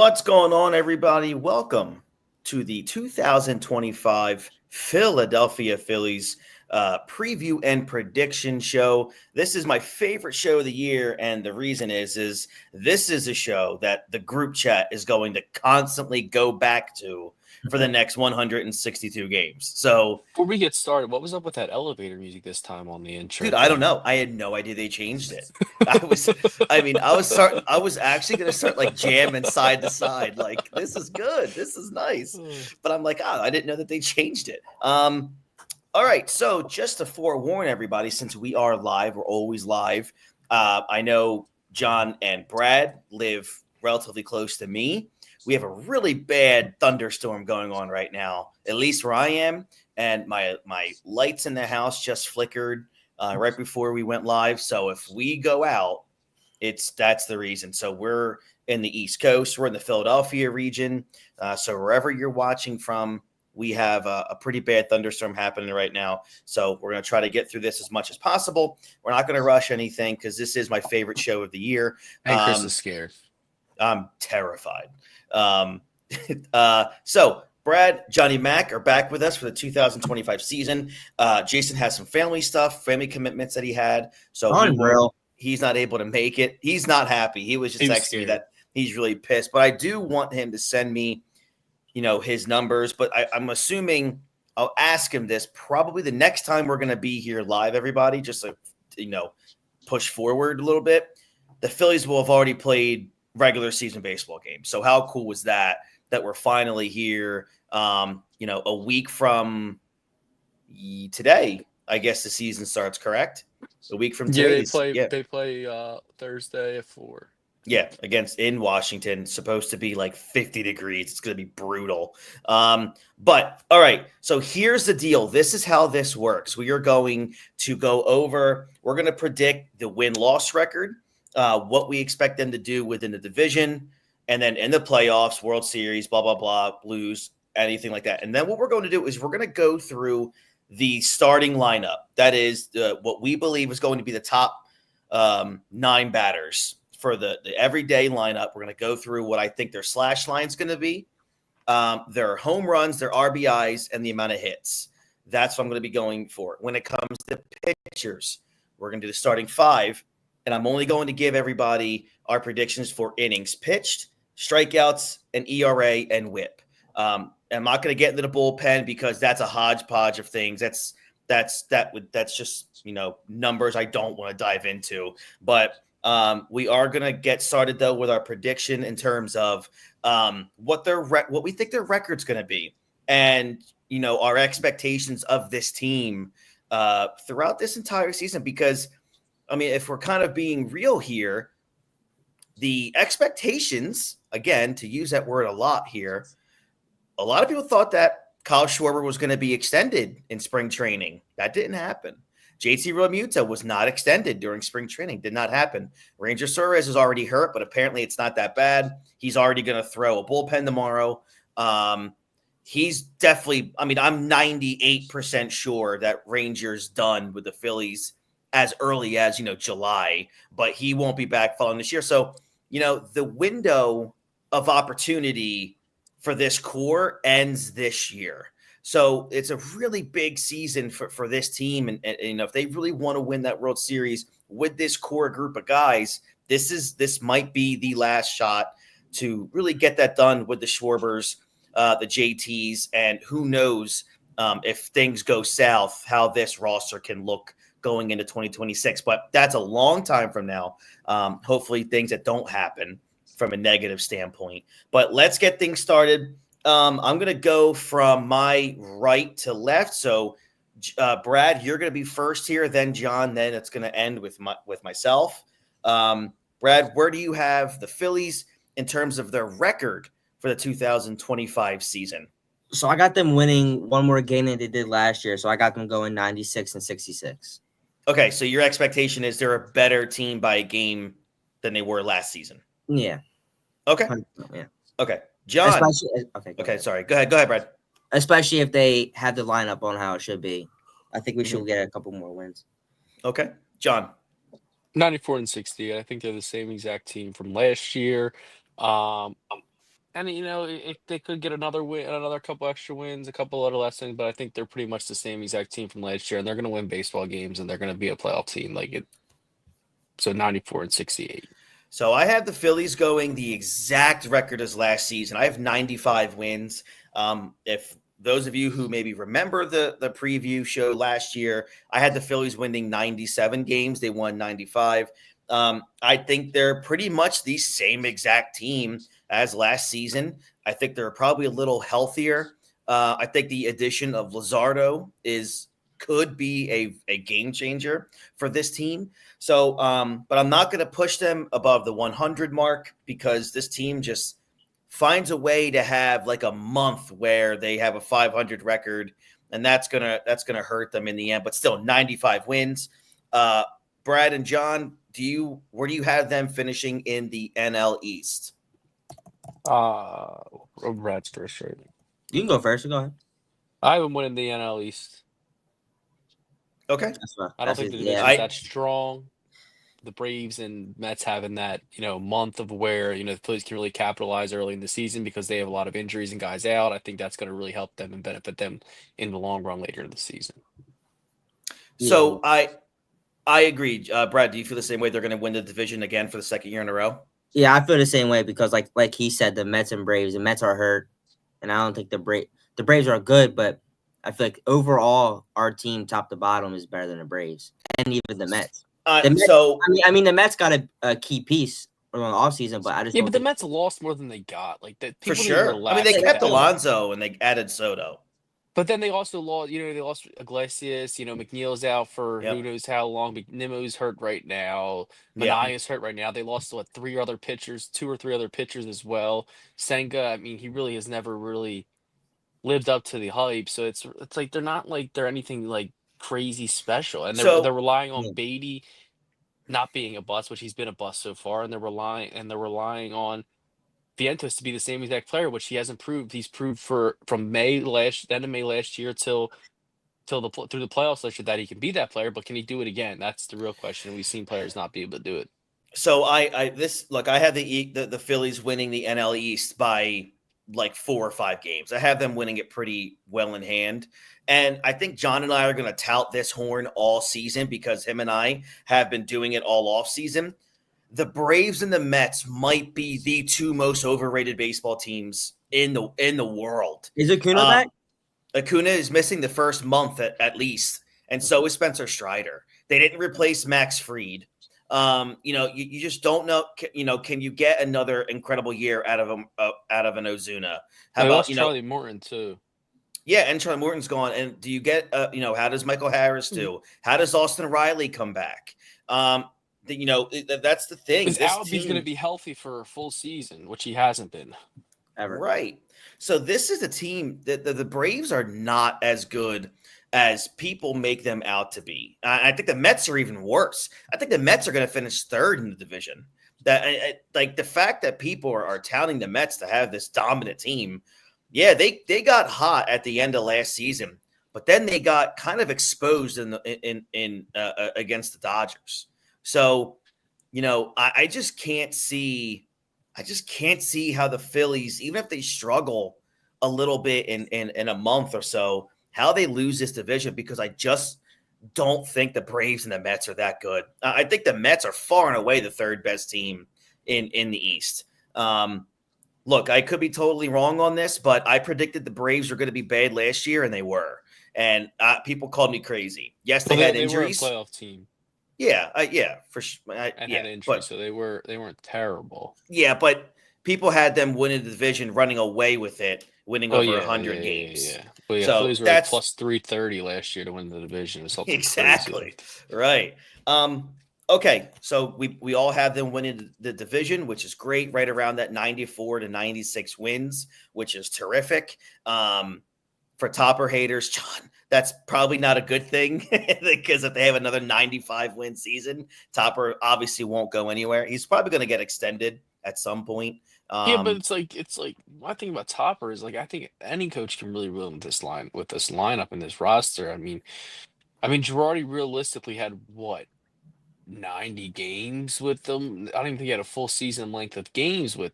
What's going on, everybody? Welcome to the 2025 Philadelphia Phillies preview and prediction show. This is my favorite show of the year, and the reason is this is a show that the group chat is going to constantly go back to for the next 162 games. So, Before we get started, what was up with that elevator music this time on the intro dude, I don't thing? know. I had no idea they changed it. I was actually gonna start like jamming side to side. Like, this is good. This is nice. But I'm like, I didn't know that they changed it. All right. So just to forewarn everybody, since we are live, we're always live. I know John and Brad live relatively close to me. We have a really bad thunderstorm going on right now, at least where I am. And my lights in the house just flickered right before we went live. So if we go out, that's the reason. So we're in the East Coast. We're in the Philadelphia region. So wherever you're watching from, we have a pretty bad thunderstorm happening right now. So we're going to try to get through this as much as possible. We're not going to rush anything because this is my favorite show of the year. And Chris is scared. I'm terrified. So Brad, Johnny Mac are back with us for the 2025 season. Jason has some family stuff, family commitments that he had. So he's not able to make it. He's not happy. He was just texting me that he's really pissed. But I do want him to send me, his numbers. But I'm assuming I'll ask him this probably the next time we're going to be here live, everybody, just to, push forward a little bit. The Phillies will have already played regular season baseball games. So how cool was that we're finally here, a week from today, I guess the season starts, correct? A week from today. They play Thursday at 4. Yeah, in Washington, supposed to be like 50 degrees. It's going to be brutal. But all right, so here's the deal. This is how this works. We are going to we're going to predict the win-loss record, what we expect them to do within the division, and then in the playoffs, World Series, blah, blah, blah, Blues, anything like that. And then what we're going to do is we're going to go through the starting lineup. That is what we believe is going to be the top 9 batters for the everyday lineup. We're going to go through what I think their slash line is going to be, their home runs, their RBIs, and the amount of hits. That's what I'm going to be going for. When it comes to pitchers, we're going to do the starting 5, and I'm only going to give everybody our predictions for innings pitched, strikeouts, and ERA and WHIP. I'm not going to get into the bullpen because that's a hodgepodge of things. That's just numbers I don't want to dive into. But we are going to get started though with our prediction in terms of what we think their record's going to be, and our expectations of this team throughout this entire season. Because if we're kind of being real here, the expectations, again, to use that word a lot here, a lot of people thought that Kyle Schwarber was going to be extended in spring training. That didn't happen. JT Realmuto was not extended during spring training. Did not happen. Ranger Suarez is already hurt, but apparently it's not that bad. He's already going to throw a bullpen tomorrow. He's definitely, I'm 98% sure that Ranger's done with the Phillies as early as, July, but he won't be back following this year. So, the window of opportunity for this core ends this year. So it's a really big season for this team. And if they really want to win that World Series with this core group of guys, this might be the last shot to really get that done with the Schwarbers, the JTs, and who knows if things go south, how this roster can look going into 2026. But that's a long time from now. Hopefully things that don't happen from a negative standpoint. But let's get things started. I'm going to go from my right to left. So, Brad, you're going to be first here, then John, then it's going to end with myself. Brad, where do you have the Phillies in terms of their record for the 2025 season? So I got them winning one more game than they did last year. So I got them going 96 and 66. Okay, so your expectation is they're a better team by a game than they were last season. Yeah. Okay. Yeah. Okay. John. Okay, sorry. Go ahead, Brad. Especially if they have the lineup on how it should be. I think we should get a couple more wins. Okay. John. 94 and 60. I think they're the same exact team from last year. And if they could get another win, another couple extra wins, a couple other less things, but I think they're pretty much the same exact team from last year, and they're going to win baseball games, and they're going to be a playoff team like it. So 94 and 68. So I have the Phillies going the exact record as last season. I have 95 wins. If those of you who maybe remember the preview show last year, I had the Phillies winning 97 games. They won 95. I think they're pretty much the same exact team as last season. I think they're probably a little healthier. I think the addition of Lazardo could be a game changer for this team. So, but I'm not going to push them above the 100 mark because this team just finds a way to have like a month where they have a 500 record, and that's gonna hurt them in the end. But still, 95 wins. Brad and John, where do you have them finishing in the NL East? Brad's first, right? You can go first. Go ahead. I have them winning the NL East. Okay. I don't think the division's that strong. The Braves and Mets having that, month of where, the Phillies can really capitalize early in the season because they have a lot of injuries and guys out. I think that's going to really help them and benefit them in the long run later in the season. So I agree. Brad, do you feel the same way they're going to win the division again for the second year in a row? Yeah, I feel the same way because like he said, the Mets and Braves, the Mets are hurt, and I don't think the Braves are good, but I feel like overall our team top to bottom is better than the Braves and even the Mets. The Mets I mean the Mets got a key piece on the offseason, but I just but the Mets lost more than they got. Like that, for sure. I mean, they kept Alonso and they added Soto. But then they also lost, they lost Iglesias, McNeil's out for who knows how long. Nimmo's hurt right now. Manaea's hurt right now. They lost, two or three other pitchers as well. Senga, I mean, he really has never really lived up to the hype. So it's like they're anything like crazy special. And they're relying on Beatty not being a bust, which he's been a bust so far, and they're relying on Vientos to be the same exact player, which he hasn't proved. He's proved from end of May last year through the playoffs last year that he can be that player, but can he do it again? That's the real question. We've seen players not be able to do it. So I had the Phillies winning the NL East by like 4 or 5 games. I have them winning it pretty well in hand. And I think John and I are going to tout this horn all season because him and I have been doing it all off season. The Braves and the Mets might be the two most overrated baseball teams in the world. Is Acuna back? Acuna is missing the first month at least, and so is Spencer Strider. They didn't replace Max Fried. You just don't know. Can you get another incredible year out of an Ozuna? How about Charlie Morton too? Yeah, and Charlie Morton's gone. And do you get how does Michael Harris do? How does Austin Riley come back? That's the thing. Because Albie's going to be healthy for a full season, which he hasn't been ever. Right. So this is a team that the Braves are not as good as people make them out to be. I think the Mets are even worse. I think the Mets are going to finish third in the division. Like the fact that people are touting the Mets to have this dominant team. Yeah, they got hot at the end of last season, but then they got kind of exposed against the Dodgers. So, I just can't see how the Phillies, even if they struggle a little bit in a month or so, how they lose this division, because I just don't think the Braves and the Mets are that good. I think the Mets are far and away the third best team in the East. Look, I could be totally wrong on this, but I predicted the Braves were going to be bad last year, and they were. And people called me crazy. Yes, they had injuries. They were a playoff team. Yeah, for sure. And had injuries, so they weren't terrible. Yeah, but people had them winning the division, running away with it, winning over 100 games. Yeah. Well, yeah, so Phillies were plus 330 last year to win the division. Exactly. Right. Okay, so we all have them winning the division, which is great, right around that 94 to 96 wins, which is terrific. For Topper haters, John, that's probably not a good thing because if they have another 95 win season, Topper obviously won't go anywhere. He's probably going to get extended at some point. Yeah, but it's like one thing about Topper is, like, I think any coach can really win with this lineup and this roster. I mean, Girardi realistically had what, 90 games with them. I don't even think he had a full season length of games with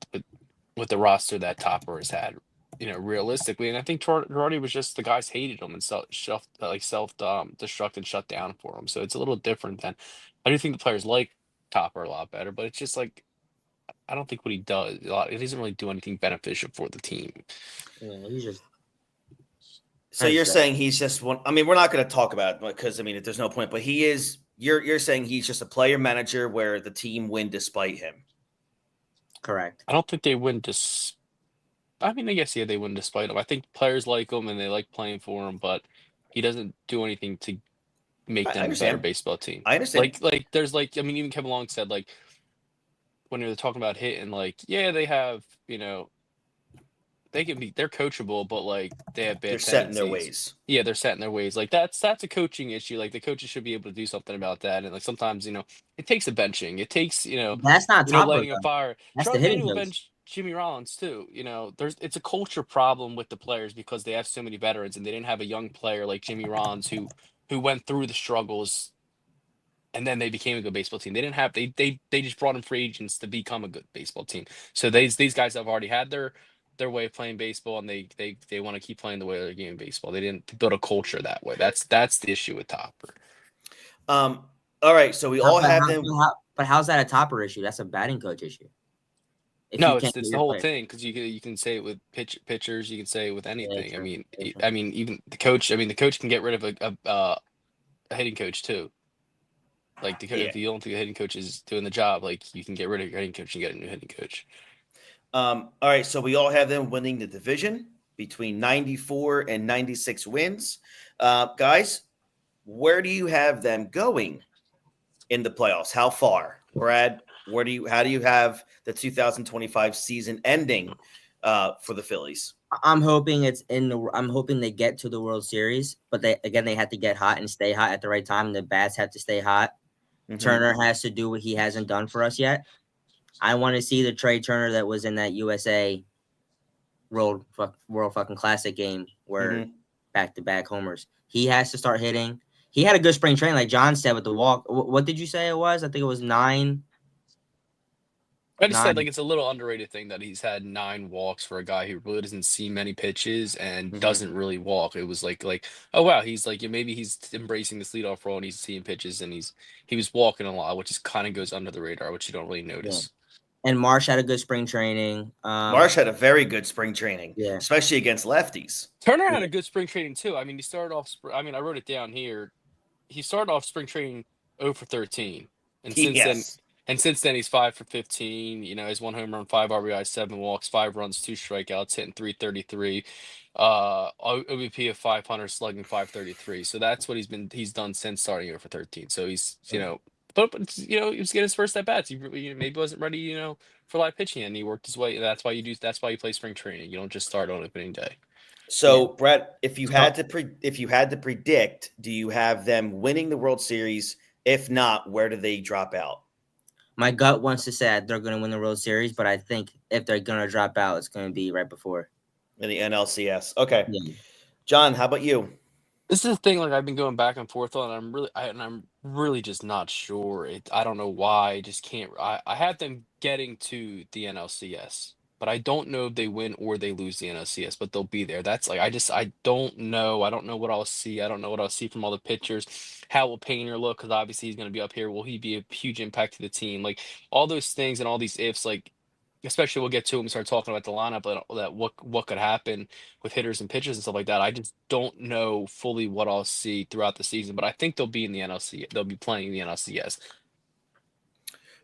with the roster that Topper has had, realistically. And I think Girardi was just the guys hated him and self-destruct and shut down for him. So it's a little different than I do think the players like Topper a lot better, but it's just like I don't think what he does he doesn't really do anything beneficial for the team. Yeah, he's just. So you're saying he's just one. I mean, we're not going to talk about it because there's no point. But he is. You're saying he's just a player manager where the team win despite him. Correct. I don't think they win I mean, I guess they win despite him. I think players like him and they like playing for him, but he doesn't do anything to make them a better baseball team. I understand. Like there's even Kevin Long said when they were talking about hitting, they have they're coachable, but they have bad. They're set in their ways. Yeah, they're set in their ways. That's a coaching issue. The coaches should be able to do something about that. And sometimes it takes a benching. It takes that's not Topper, lighting a fire. That's Charlie the hitting Daniel coach. bench Jimmy Rollins too. It's a culture problem with the players because they have so many veterans and they didn't have a young player like Jimmy Rollins who went through the struggles. And then they became a good baseball team. They didn't have they just brought in free agents to become a good baseball team. So these guys have already had their way of playing baseball, and they want to keep playing the way they're game baseball. They didn't build a culture that way. That's the issue with Topper. All right, so we all have them. But how's that a Topper issue? That's a batting coach issue. No, it's the whole thing because you can say it with pitchers. You can say it with anything. Yeah, I mean, even the coach. I mean, the coach can get rid of a hitting coach too. If you don't think the hitting coach is doing the job, you can get rid of your hitting coach and get a new hitting coach. All right, so we all have them winning the division between 94 and 96 wins. Guys, where do you have them going in the playoffs? How far? Brad, how do you have the 2025 season ending for the Phillies? I'm hoping I'm hoping they get to the World Series, but they have to get hot and stay hot at the right time. The bats have to stay hot. Mm-hmm. Turner has to do what he hasn't done for us yet. I want to see the Trey Turner that was in that USA World fucking Classic game where back-to-back homers. He has to start hitting. He had a good spring training, like John said, with the walk. What did you say it was? I think it was 9. I just said it's a little underrated thing that he's had 9 walks for a guy who really doesn't see many pitches and doesn't really walk. It was oh wow, he's maybe he's embracing this leadoff role and he's seeing pitches and he was walking a lot, which just kind of goes under the radar, which you don't really notice. Yeah. And Marsh had a good spring training. Marsh had a very good spring training, especially against lefties. Turner had a good spring training too. I mean, he started off. I wrote it down here. He started off spring training 0 for 13, and since then he's 5 for 15. He's 1 home run, 5 RBIs, 7 walks, 5 runs, 2 strikeouts, hitting .333. OBP of 500, slugging .533. So that's what he's done since starting 0 for 13. So he's But he was getting his first at bats. He maybe wasn't ready, for live pitching, and he worked his way. That's why you play spring training. You don't just start on opening day. So, Brett, if you had to predict, do you have them winning the World Series? If not, where do they drop out? My gut wants to say they're going to win the World Series, but I think if they're going to drop out, it's going to be right before in the NLCS. Okay, John, how about you? This is the thing. I've been going back and forth on. I'm really just not sure. I don't know why. I just can't. I have them getting to the NLCS, but I don't know if they win or they lose the NLCS. But they'll be there. That's I don't know. I don't know what I'll see. I don't know what I'll see from all the pitchers. How will Painter look? Because obviously he's going to be up here. Will he be a huge impact to the team? All those things and all these ifs. Especially we'll get to and start talking about the lineup, that what could happen with hitters and pitchers and stuff like that. I just don't know fully what I'll see throughout the season, but I think they'll be in the NLC. They'll be playing in the NLCS.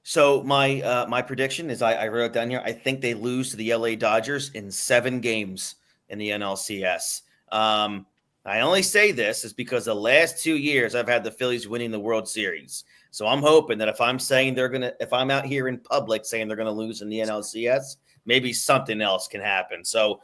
So my prediction is I wrote it down here. I think they lose to the LA Dodgers in 7 games in the NLCS. I only say this is because the last 2 years I've had the Phillies winning the World Series. So I'm hoping that if I'm out here in public saying they're gonna lose in the NLCS, maybe something else can happen. So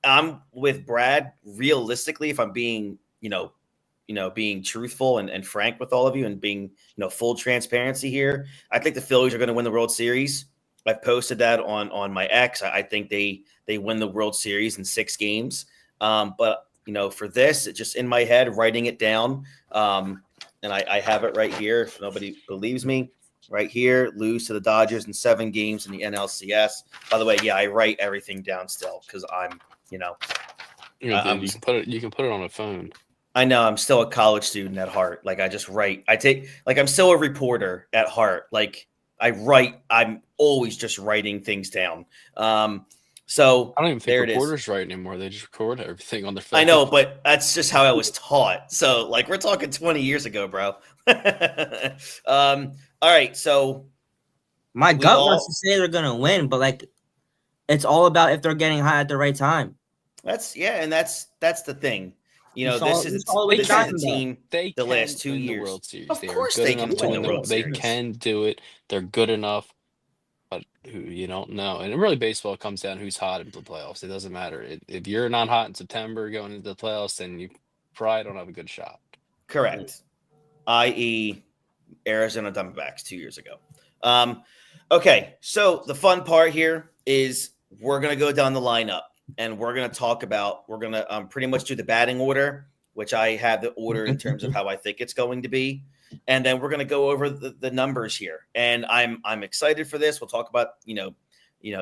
I'm with Brad. Realistically, if I'm being, being truthful and frank with all of you and being, full transparency here, I think the Phillies are going to win the World Series. I've posted that on my X. I think they win the World Series in 6 games. But for this, it's just in my head, writing it down. And I have it right here if nobody believes me. right here, lose to the Dodgers in 7 games in the NLCS. By the way, yeah, I write everything down still because I'm, You can put it on a phone. I know I'm still a college student at heart. Like I just write. I'm still a reporter at heart. Like I write. I'm always just writing things down. So I don't even think there it is. reporters write anymore. They just record everything on their phone. I know, but that's just how I was taught. So like we're talking 20 years ago, bro. All right, so my gut wants to say they're gonna win, but like it's all about if they're getting hot at the right time. That's the thing. This is a team the last 2 years. The World Series. Of course they can win the World Series. They can do it. They're good enough. But who you don't know. And really baseball comes down who's hot in the playoffs. It doesn't matter. If you're not hot in September going into the playoffs, then you probably don't have a good shot. Correct. I.e. Arizona Diamondbacks 2 years ago. Okay, so the fun part here is we're going to go down the lineup and we're going to pretty much do the batting order, which I have the order in terms of how I think it's going to be. And then we're going to go over the numbers here. And I'm excited for this. We'll talk about,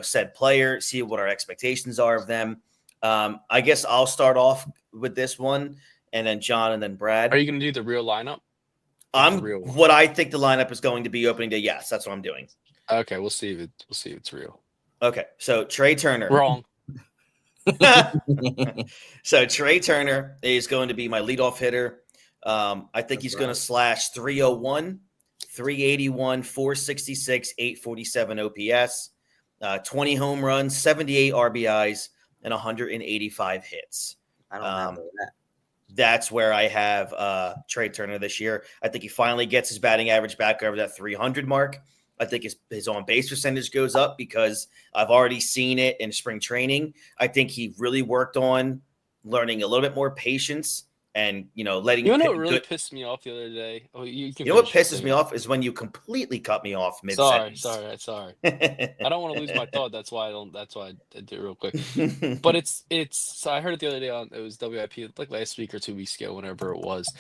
said player, see what our expectations are of them. I guess I'll start off with this one and then John and then Brad. Are you going to do the real lineup? What I think the lineup is going to be opening day. Yes, that's what I'm doing. Okay, we'll see if it's real. Okay, so Trey Turner. Wrong. So Trey Turner is going to be my leadoff hitter. I think he's going to slash 301, 381, 466, 847 OPS, 20 home runs, 78 RBIs, and 185 hits. I don't have that. That's where I have Trey Turner this year. I think he finally gets his batting average back over that 300 mark. I think his on-base percentage goes up because I've already seen it in spring training. I think he really worked on learning a little bit more patience and, letting. You know what really pissed me off the other day? Oh, you know what pisses me off is when you completely cut me off mid-sentence. Sorry. I don't want to lose my thought. That's why I did it real quick. But it's. So I heard it the other day it was WIP like last week or 2 weeks ago, whenever it was.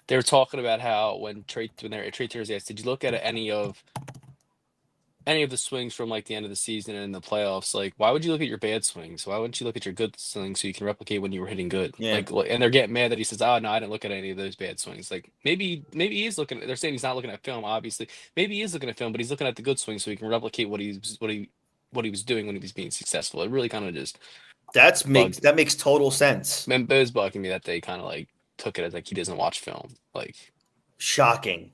They were talking about how when Trey Turner's asked, did you look at any of the swings from like the end of the season and the playoffs? Like, why would you look at your bad swings? Why wouldn't you look at your good swings so you can replicate when you were hitting good? Yeah. Like, and they're getting mad that he says, "Oh no, I didn't look at any of those bad swings." Like, maybe he's looking. They're saying he's not looking at film. Obviously, maybe he is looking at film, but he's looking at the good swings so he can replicate what he was doing when he was being successful. It really kind of just that makes total sense. And Bo's bugging me that they kind of like took it as like he doesn't watch film. Like, shocking.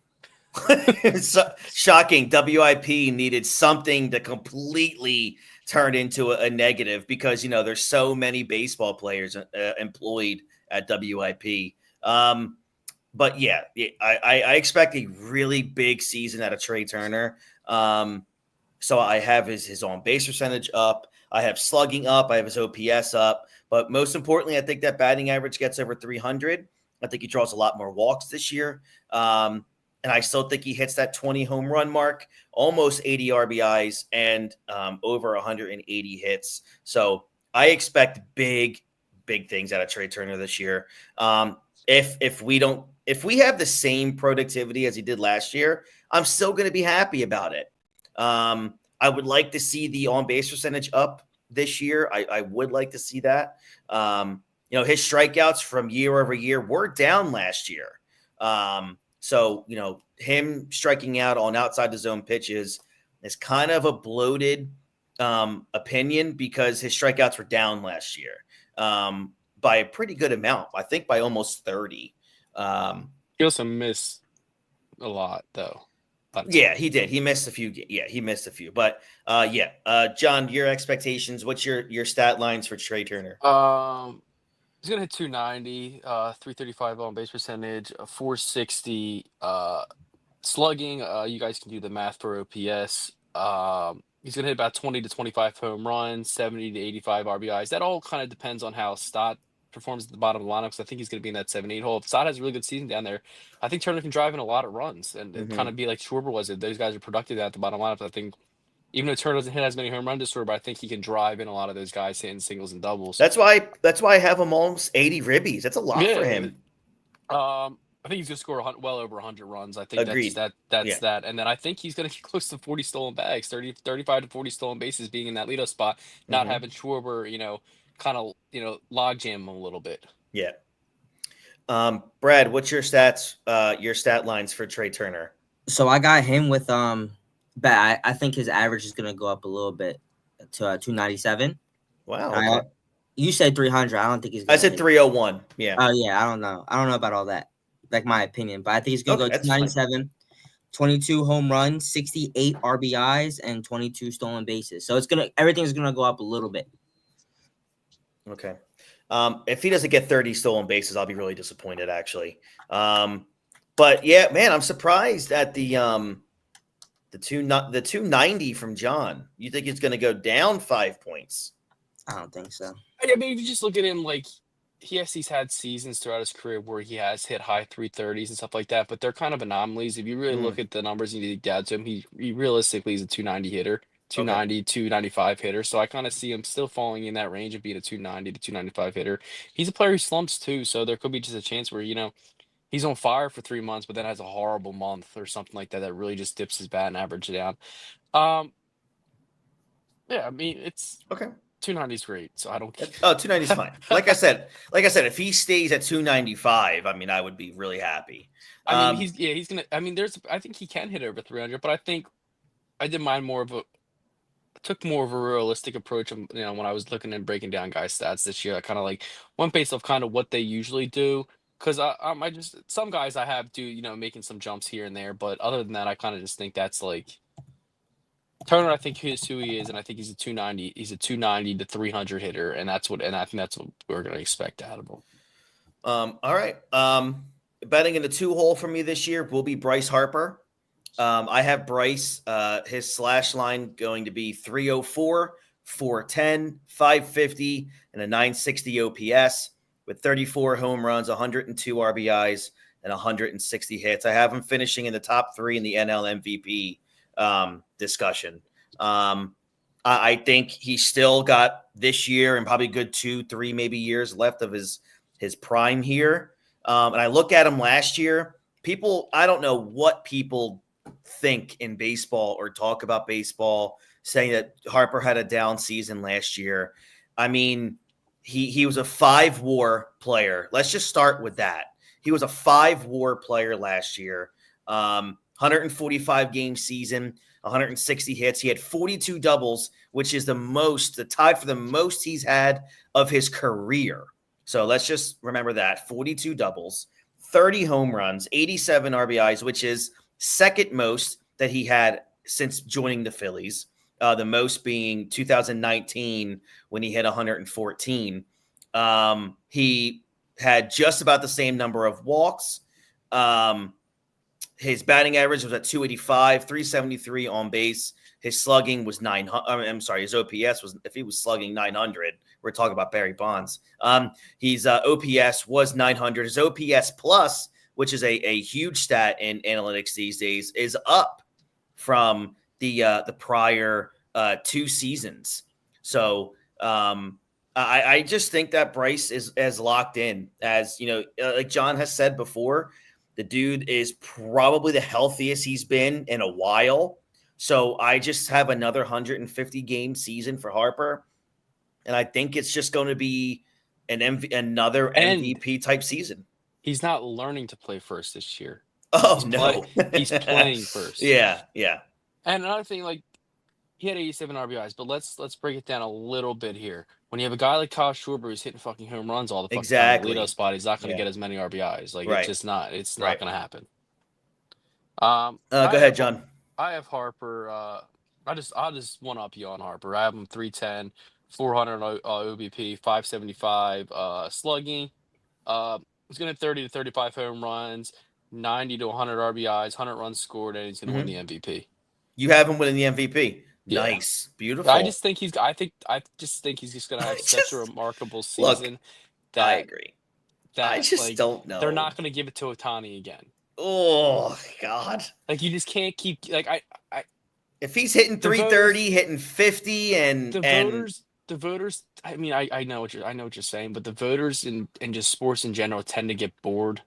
Shocking. WIP needed something to completely turn into a negative because there's so many baseball players employed at WIP. But yeah, I expect a really big season out of Trey Turner. So I have his on base percentage up. I have slugging up. I have his OPS up. But most importantly, I think that batting average gets over 300. I think he draws a lot more walks this year. And I still think he hits that 20 home run mark, almost 80 RBIs, and over 180 hits. So I expect big things out of Trey Turner this year. If we have the same productivity as he did last year, I'm still going to be happy about it. I would like to see the on-base percentage up this year. I would like to see that. His strikeouts from year over year were down last year. So, him striking out on outside the zone pitches is kind of a bloated opinion because his strikeouts were down last year by a pretty good amount. I think by almost 30. He also missed a lot, though. Yeah, he did. He missed a few. Yeah, he missed a few. But, John, your expectations, what's your stat lines for Trey Turner? He's gonna hit 290, 335 on base percentage, 460 slugging. You guys can do the math for OPS. He's gonna hit about 20 to 25 home runs, 70 to 85 RBIs. That all kind of depends on how Stott performs at the bottom of the lineup. Because I think he's gonna be in that 7-8 hole. If Stott has a really good season down there, I think Turner can drive in a lot of runs and kind of be like Schwarber was. If those guys are productive at the bottom lineup, I think. Even though Turner doesn't hit as many home runs this year, but I think he can drive in a lot of those guys hitting singles and doubles. That's why I have him almost 80 ribbies. That's a lot for him. I think he's going to score well over 100 runs. I think Agreed. that's Yeah. that. And then I think he's going to get close to 40 stolen bags, 35 to 40 stolen bases, being in that leadoff spot, not Mhm. having Schwarber, kind of, logjam him a little bit. Yeah. Brad, what's your stats? Your stat lines for Trey Turner? So I got him with but I think his average is gonna go up a little bit to 297. Wow. Okay. You said 300. I don't think he's I gonna said hit. 301. Yeah. Oh yeah, I don't know. I don't know about all that. Like my opinion, but I think he's gonna Okay, go that's fine. 297, 22 home runs, 68 RBIs, and 22 stolen bases. So everything's gonna go up a little bit. Okay. If he doesn't get 30 stolen bases, I'll be really disappointed, actually. But yeah, man, I'm surprised at the 290 from John. You think it's going to go down 5 points? I don't think so. I mean, if you just look at him, like, he's had seasons throughout his career where he has hit high 330s and stuff like that, but they're kind of anomalies. If you really look at the numbers and you dig down to him, he realistically is a 290 hitter, 290, 295 hitter. So I kind of see him still falling in that range of being a 290 to 295 hitter. He's a player who slumps too, so there could be just a chance where, he's on fire for 3 months, but then has a horrible month or something like that that really just dips his batting average down. Yeah, I mean, it's Okay. 290 is great, so I don't care. Oh, 290 is fine. Like I said, if he stays at 295, I mean, I would be really happy. I mean, he's gonna. I mean, I think he can hit over 300, but I think I did mine took more of a realistic approach. When I was looking and breaking down guys' stats this year, I kind of like went based off kind of what they usually do. Because I just some guys I have do making some jumps here and there, but other than that, I kind of just think that's like Turner. I think he's who he is, and I think he's a 290. He's a 290 to 300 hitter, and I think that's what we're gonna expect out of him. All right. Betting in the 2-hole for me this year will be Bryce Harper. I have Bryce, his slash line going to be 304, 410, 550, and a 960 OPS with 34 home runs, 102 RBIs, and 160 hits. I have him finishing in the top 3 in the NL MVP discussion. I think he's still got this year and probably good 2-3 maybe years left of his prime here. And I look at him last year. I don't know what people think in baseball or talk about baseball saying that Harper had a down season last year. I mean, he was a 5-WAR player. Let's just start with that. He was a 5-WAR player last year. 145 game season, 160 hits. He had 42 doubles, which is the tied for the most he's had of his career. So let's just remember that 42 doubles, 30 home runs, 87 RBIs, which is second most that he had since joining the Phillies. The most being 2019 when he hit 114. He had just about the same number of walks. His batting average was at 285, 373 on base. His slugging was 900. I'm sorry, his OPS was, if he was slugging 900, we're talking about Barry Bonds. His OPS was 900. His OPS plus, which is a huge stat in analytics these days, is up from the prior 2 seasons. So I just think that Bryce is as locked in as, like John has said before, the dude is probably the healthiest he's been in a while. So I just have another 150 game season for Harper. And I think it's just going to be another MVP type season. He's not learning to play first this year. Oh, no. He's playing first. Yeah. And another thing, like, he had 87 RBIs, but let's break it down a little bit here. When you have a guy like Kyle Schwarber who's hitting fucking home runs all the fucking time in the leadoff spot, he's not going to get as many RBIs. Like, it's just not. It's not going to happen. Go ahead, John. I have Harper. I'll just one up you on Harper. I have him 310, 400 OBP, 575 slugging. He's going to 30 to 35 home runs, 90 to 100 RBIs, 100 runs scored, and he's going to win the MVP. You have him winning the MVP. Yeah. Nice, beautiful. I just think he's just going to have such a remarkable season. I agree. That, I just don't know. They're not going to give it to Ohtani again. Oh God! Like, you just can't keep if he's hitting 330, hitting 50, and the voters. I mean, I know what you're saying, but the voters and just sports in general tend to get bored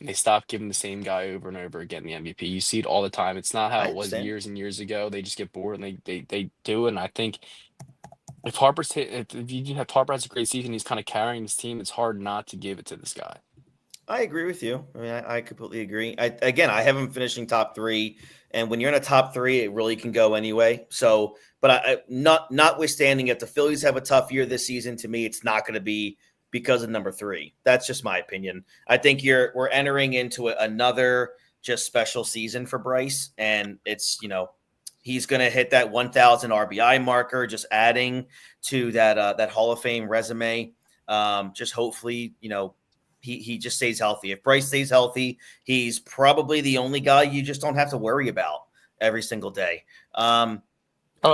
And they stopped giving the same guy over and over again the MVP. You see it all the time. It's not how I it was understand. years and years ago. They just get bored and they do it. And I think if Harper's hit, if you have Harper has a great season, he's kind of carrying his team. It's hard not to give it to this guy. I agree with you. I mean, I completely agree. Again, I have him finishing top three, and when you're in a top three, it really can go anyway. So, but notwithstanding, if the Phillies have a tough year this season, to me, it's not going to be because of number three. That's just my opinion. I think we're entering into another just special season for Bryce, and it's he's going to hit that 1,000 RBI marker, just adding to that Hall of Fame resume. Just hopefully, he just stays healthy. If Bryce stays healthy, he's probably the only guy you just don't have to worry about every single day. Oh,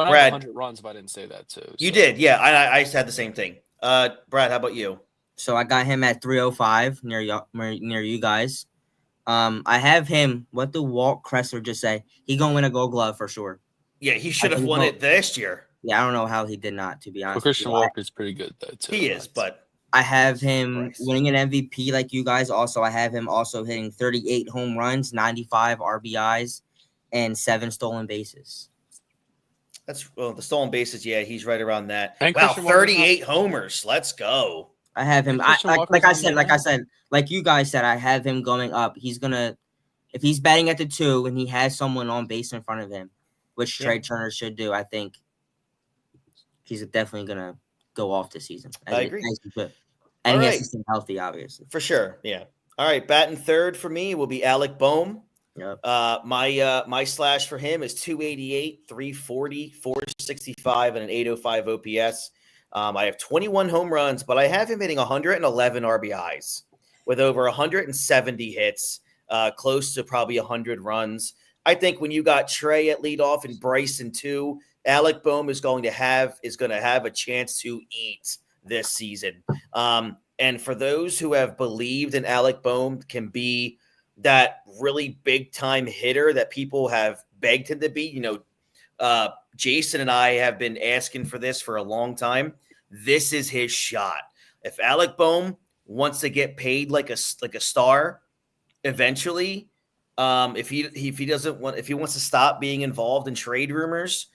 and Brad, I have 100 runs, but I didn't say that too. You did, yeah. I said the same thing. Brad, how about you? So I got him at 305 near you guys. I have him. What did Walt Kressler just say? He gonna win a Gold Glove for sure. Yeah, he should have won it this year. Yeah, I don't know how he did not. To be honest, Christian Walker's pretty good though too. He is, but I have him winning an MVP like you guys. Also, I have him also hitting 38 home runs, 95 RBIs, and 7 stolen bases. The stolen bases. Yeah, he's right around that. And wow, 38 homers. Let's go. I have him. Like you guys said, I have him going up. He's gonna, if he's batting at the 2 and he has someone on base in front of him, which Trey Turner should do, I think he's definitely gonna go off this season. I agree. And he has to stay healthy, obviously. For sure. Yeah. All right. Batting third for me will be Alec Boehm. Yep. My slash for him is 288, 340, 465, and an 805 OPS. I have 21 home runs, but I have him hitting 111 RBIs with over 170 hits, close to probably 100 runs. I think when you got Trey at leadoff and Bryson too, Alec Boehm is going to have a chance to eat this season. And for those who have believed in Alec Boehm can be that really big time hitter that people have begged him to be, Jason and I have been asking for this for a long time. This is his shot. If Alec Boehm wants to get paid like a star eventually, if he wants to stop being involved in trade rumors,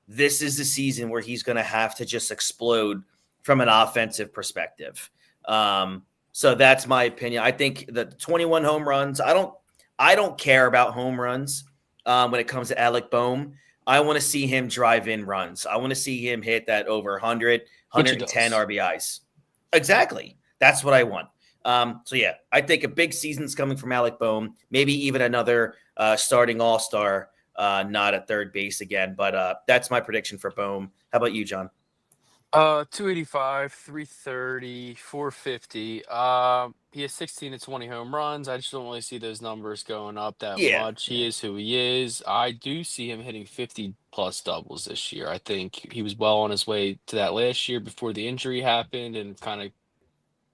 this is the season where he's going to have to just explode from an offensive perspective. So that's my opinion. I think the 21 home runs, I don't care about home runs when it comes to Alec Boehm. I want to see him drive in runs. I want to see him hit that over 100, 110 RBIs. Exactly. That's what I want. So yeah, I think a big season's coming from Alec Boehm, maybe even another starting all-star, not at third base again, but that's my prediction for Boehm. How about you, John? 285, 330, 450. He has 16 to 20 home runs. I just don't really see those numbers going up that much. He is who he is. I do see him hitting 50 plus doubles this year. I think he was well on his way to that last year before the injury happened and kind of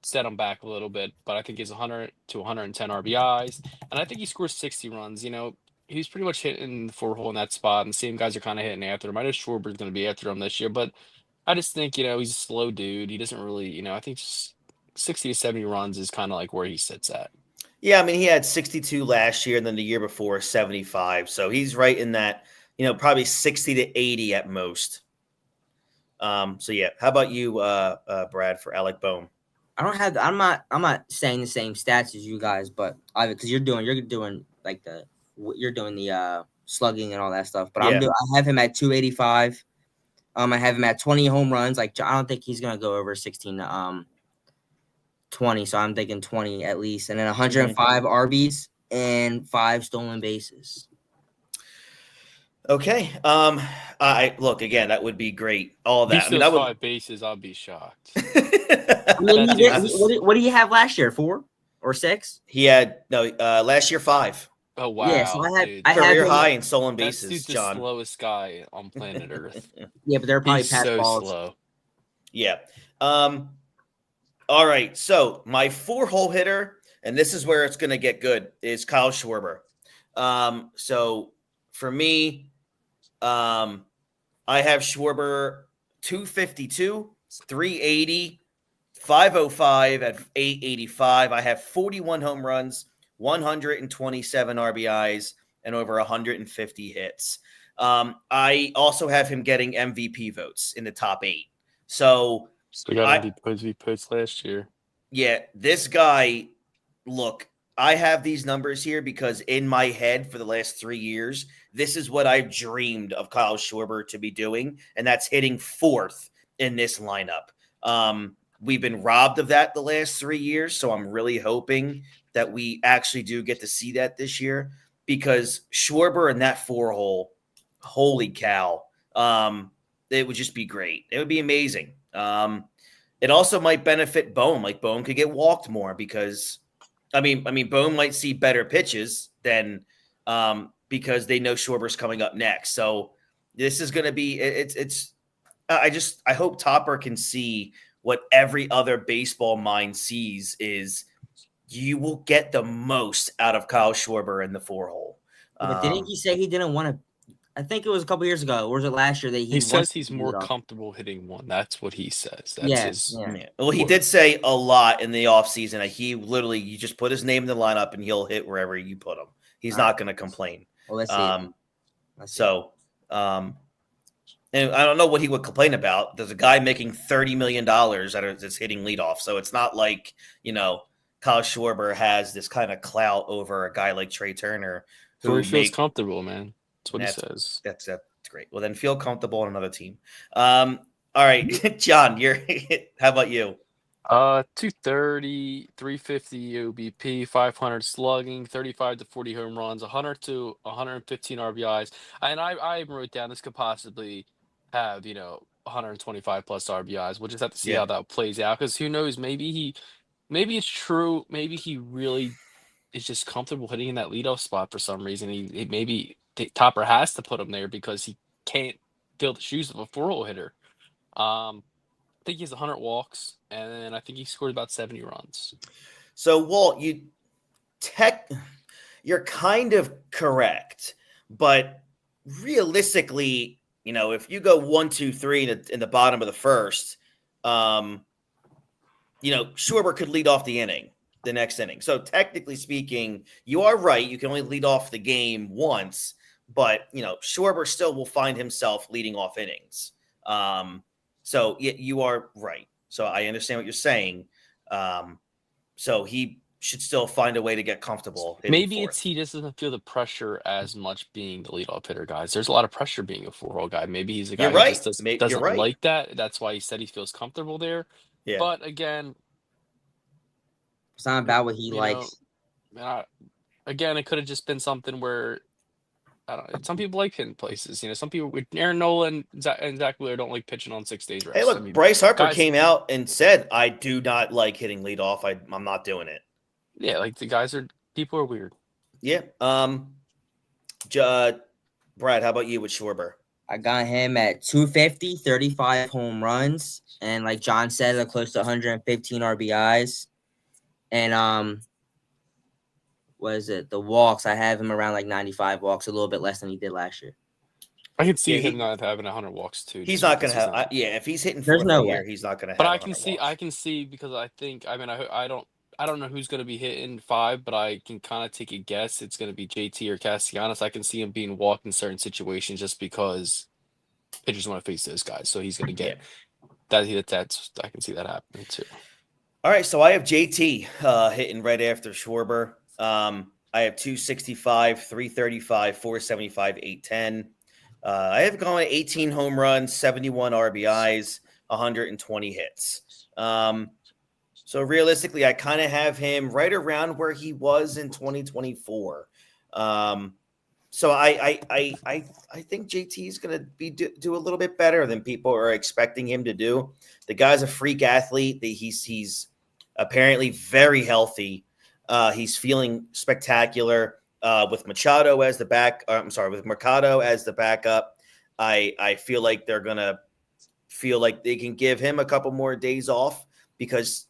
set him back a little bit. But I think he's 100 to 110 RBIs. And I think he scores 60 runs. He's pretty much hitting the 4 hole in that spot. And the same guys are kind of hitting after him. I know Schwarber's going to be after him this year, but I just think, he's a slow dude. He doesn't really, I think 60 to 70 runs is kind of like where he sits at. Yeah, I mean, he had 62 last year and then the year before 75. So he's right in that, probably 60 to 80 at most. So yeah, how about you, Brad, for Alec Boehm? I'm not saying the same stats as you guys, but because you're doing like you're doing the slugging and all that stuff. But I have him at 285. I have him at 20 home runs. Like, I don't think he's gonna go over 16 to 20. So I'm thinking 20 at least, and then 105 RBs and 5 stolen bases. Okay. I look again. That would be great. All that. I mean, 5 bases. I'd be shocked. What did he have last year? 4 or 6? He had last year 5. Oh wow! Yeah, so I career high in stolen bases. That's John, the slowest guy on planet Earth. Yeah, but they're probably so balls. slow. Yeah. All right. So my 4-hole hitter, and this is where it's going to get good, is Kyle Schwarber. So for me, I have Schwarber 252, 380, 505 at 885. I have 41 home runs, 127 RBIs, and over 150 hits. I also have him getting MVP votes in the top 8. So we got MVP votes last year. Yeah, this guy, look, I have these numbers here because in my head for the last 3 years, this is what I've dreamed of Kyle Schwarber to be doing, and that's hitting 4th in this lineup. We've been robbed of that the last 3 years, so I'm really hoping that we actually do get to see that this year because Schwarber in that 4-hole, holy cow, it would just be great. It would be amazing. It also might benefit Bohm. Like Bohm could get walked more because, I mean, Bohm might see better pitches than because they know Schwarber's coming up next. So this is going to be I hope Topper can see what every other baseball mind sees is you will get the most out of Kyle Schwarber in the 4-hole. But didn't he say he didn't want to? I think it was a couple years ago, or was it last year that he says he's more comfortable hitting 1. That's what he says. That's his. Yeah. Well, he did say a lot in the offseason. Like he literally, you just put his name in the lineup and he'll hit wherever you put him. He's not going to complain. Well, let's see. And I don't know what he would complain about. There's a guy making $30 million that's hitting leadoff. So it's not like, Kyle Schwarber has this kind of clout over a guy like Trey Turner. Who he feels comfortable, man. That's what he says. That's great. Well, then feel comfortable on another team. All right, John, how about you? 230, 350 OBP, 500 slugging, 35 to 40 home runs, 100 to 115 RBIs. And I wrote down this could possibly have 125 plus RBIs. We'll just have to see how that plays out because who knows? Maybe it's true. Maybe he really is just comfortable hitting in that leadoff spot for some reason. He maybe Topper has to put him there because he can't fill the shoes of a 4-hole hitter. I think he has 100 walks, and then I think he scored about 70 runs. So, Walt, you're kind of correct, but realistically, if you go 1, 2, 3 in the bottom of the first, Schwarber could lead off the next inning. So technically speaking, you are right. You can only lead off the game once, but Schwarber still will find himself leading off innings. So you are right. So I understand what you're saying. So he should still find a way to get comfortable. Maybe he just doesn't feel the pressure as much being the leadoff hitter, guys. There's a lot of pressure being a 4-hole guy. Maybe he's a guy who just doesn't like that. That's why he said he feels comfortable there. Yeah. But again, it's not about what he likes. Again, it could have just been something where I don't know. Some people like hitting places. Some people with Aaron Nola and Zach Wheeler don't like pitching on 6 days rest. Hey, look, Bryce Harper came out and said, "I do not like hitting leadoff. I'm not doing it." Yeah, like people are weird. Yeah. Brad, how about you with Schwarber? I got him at 250, 35 home runs, and like John said, close to 115 RBIs. And what is it? The walks, I have him around like 95 walks, a little bit less than he did last year. I can see him not having 100 walks too. He's not going to have. If he's hitting 4 a year, he's not going to have. But I can see because I think. I don't know who's going to be hitting 5, but I can kind of take a guess. It's going to be JT or Castellanos. I can see him being walked in certain situations just because pitchers want to face those guys. So he's going to get that. I can see that happening too. All right, so I have JT hitting right after Schwarber. I have 265, 335, 475, 810. I have going 18 home runs, 71 RBIs, 120 hits. So realistically, I kind of have him right around where he was in 2024. So I think JT is going to do a little bit better than people are expecting him to do. The guy's a freak athlete. He's apparently very healthy. He's feeling spectacular with Machado as the with Mercado as the backup. I feel like they're going to feel like they can give him a couple more days off because,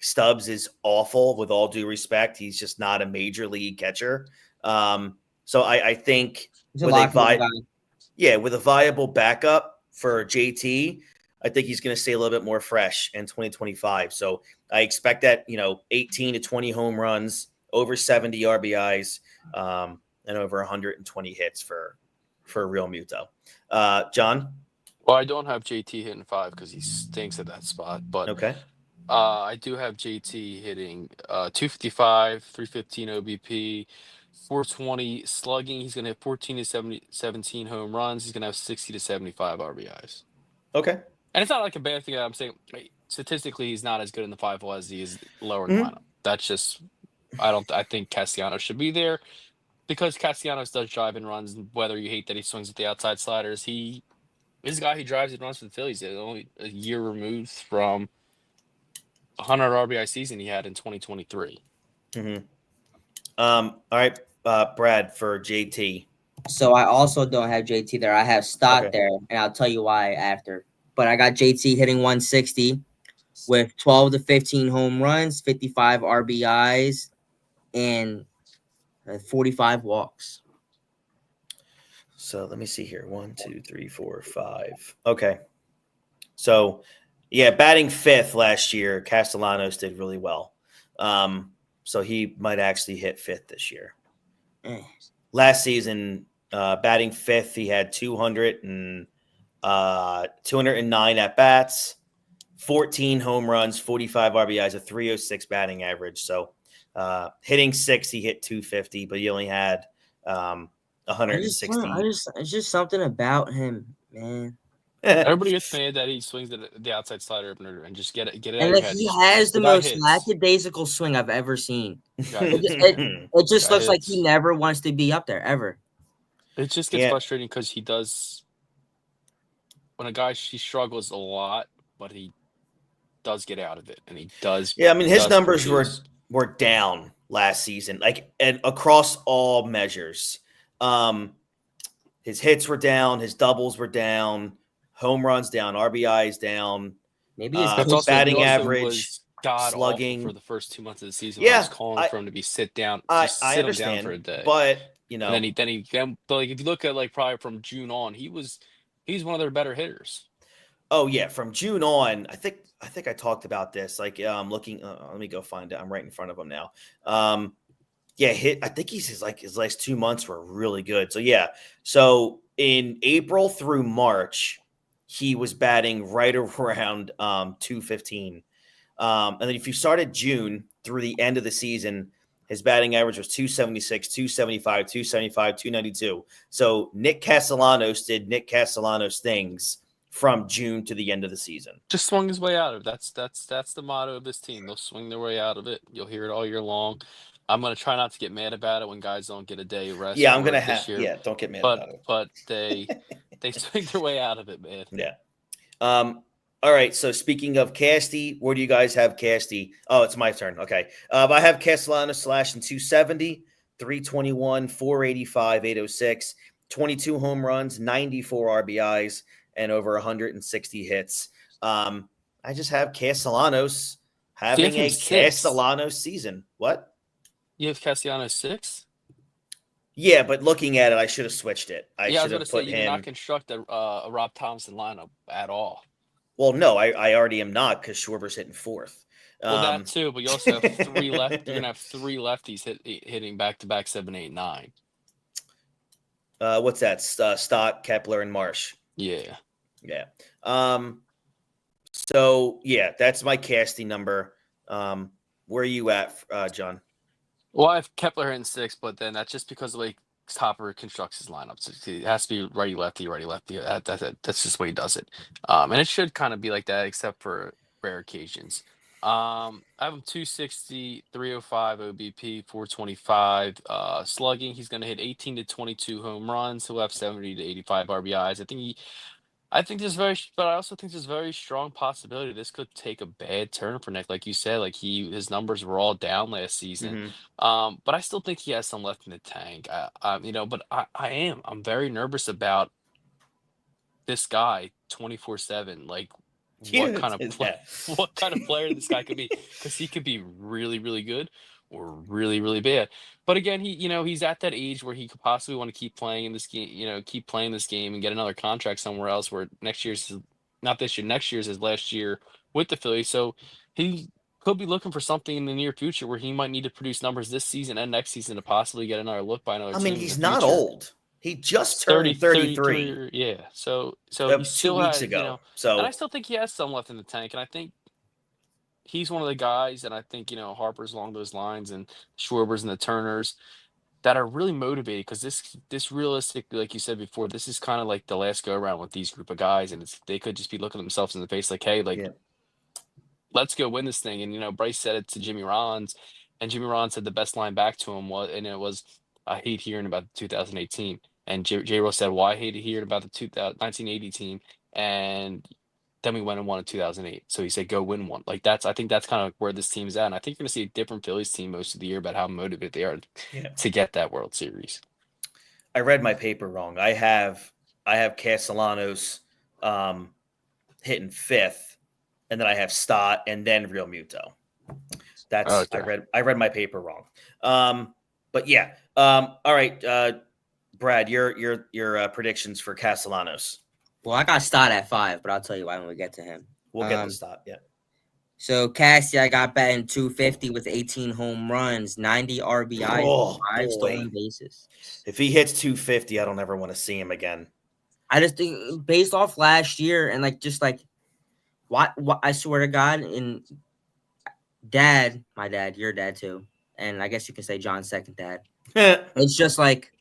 Stubbs is awful with all due respect. He's just not a major league catcher. So I think with a viable backup for JT, I think he's going to stay a little bit more fresh in 2025. So I expect that, 18 to 20 home runs, over 70 RBIs, and over 120 hits for Real Muto. John? Well, I don't have JT hitting 5 because he stinks at that spot, but Okay. I do have JT hitting 255, 315 OBP, 420 slugging. He's going to hit 14 to 17 home runs. He's going to have 60 to 75 RBIs. Okay. And it's not like a bad thing that I'm saying. Statistically, he's not as good in the 5-hole as he is lower in the lineup. That's just, I think Castellanos should be there because Castellanos does drive and runs. And whether you hate that he swings at the outside sliders, he's a guy who drives and runs for the Phillies. He's only a year removed from 100 RBI season he had in 2023. All right, Brad, for JT. So I also don't have JT there. I have Stott Okay. there, and I'll tell you why after. But I got JT hitting 160 with 12 to 15 home runs, 55 RBIs, and 45 walks. So let me see here. 1, 2, 3, 4, 5. Okay. So, yeah, batting fifth last year, Castellanos did really well. So he might actually hit fifth this year. Last season, batting fifth, he had 209 at bats, 14 home runs, 45 RBIs, a 306 batting average. So hitting sixth, he hit 250, but he only had 160. It's just something about him, man. Everybody gets mad that he swings the outside slider opener and just get it And out of like your head. he has the most hits. lackadaisical swing I've ever seen. It It just Guy looks like hits. he never wants to be up there ever. It just gets Yeah. frustrating because he does. When a guy he struggles a lot, but he does get out of it, and he does. Yeah, I mean his numbers produce. were down last season, like and across all measures. His hits were down, his doubles were down, home runs down, RBIs down. Maybe his That's also batting he also average, was god slugging. awful for the first 2 months of the season. Yeah, when I was calling for him to be sit down. Just I sit understand, him down for a day. but you know, And then but like if you look at like probably from June on, he's one of their better hitters. Oh yeah, from June on, I think I talked about this. Like, looking. Let me go find it. I'm right in front of him now. Yeah, I think his last 2 months were really good. So yeah, so in April through March, he was batting right around 215. And then if you started June through the end of the season, his batting average was 276, 275, 275, 292. So Nick Castellanos did Nick Castellanos things from June to the end of the season. Just swung his way out of it. That's the motto of this team. They'll swing their way out of it. You'll hear it all year long. I'm gonna try not to get mad about it when guys don't get a day of rest. Yeah, I'm gonna this year. Yeah, don't get mad about it. But they swing their way out of it, man. Yeah. All right. So speaking of Casty, where do you guys have Casty? Oh, it's my turn. Okay. I have Castellanos slashing 270, 321, 485, 806, 22 home runs, 94 RBIs, and over 160 hits. I just have Castellanos having a Castellanos season. What? You have Castellanos 6? Yeah, but looking at it, I should have switched it. I was should going to have say put you him. cannot construct a Rob Thompson lineup at all. Well, no, I already am not because Schwarber's hitting fourth. Well, that too, but you also have 3 left. You're gonna have 3 lefties hitting back-to-back 7, 8, 9. What's that? Stott, Kepler, and Marsh. Yeah. Yeah. So yeah, that's my casting number. Where are you at, John? Well, I have Kepler hitting 6, but then that's just because the way Topper constructs his lineups. It has to be righty lefty. That's just the way he does it. And it should kind of be like that, except for rare occasions. I have him 260, 305 OBP, 425 slugging. He's going to hit 18 to 22 home runs. He'll have 70 to 85 RBIs. But I also think there's very strong possibility this could take a bad turn for Nick. Like you said, like his numbers were all down last season. But I still think he has some left in the tank. But I'm very nervous about this guy 24/7. Like what kind of player this guy could be, because he could be really, really good or really, really bad. But again, he's at that age where he could possibly want to keep playing in this game, keep playing this game and get another contract somewhere else where next year's his last year with the Phillies. So he could be looking for something in the near future where he might need to produce numbers this season and next season to possibly get another look by another I mean, team in the he's not future. old. He just He's 30, turned 33 33, yeah. So he 2 still weeks has, ago. and I So, still think he has some left in the tank. And I think he's one of the guys, and I think, Harper's along those lines and Schwarber's and the Turners that are really motivated because this realistically, like you said before, this is kind of like the last go around with these group of guys, and they could just be looking themselves in the face like, hey, like yeah. let's go win this thing. And Bryce said it to Jimmy Rollins, and Jimmy Rollins said the best line back to him was, I hate hearing about the 2008 team. And J. Rose said, well, I hated hearing about the 1980 team, and then we went and won in 2008. So he said, go win one. Like I think that's kind of where this team's at. And I think you're going to see a different Phillies team most of the year about how motivated they are Yeah. to get that World Series. I read my paper wrong. I have Castellanos hitting 5th, and then I have Stott and then Real Muto. That's Okay. I read my paper wrong. But yeah. All right, Brad, your predictions for Castellanos. Well, I got Stott at 5, but I'll tell you why when we get to him. We'll get to Stott. Yeah. So Cassie, I got batting 250 with 18 home runs, 90 RBIs, Oh, 5 boy. stolen bases. If he hits 250, I don't ever want to see him again. I just think based off last year and what I swear to God, and my dad, your dad too, and I guess you could say John's second dad. It's just like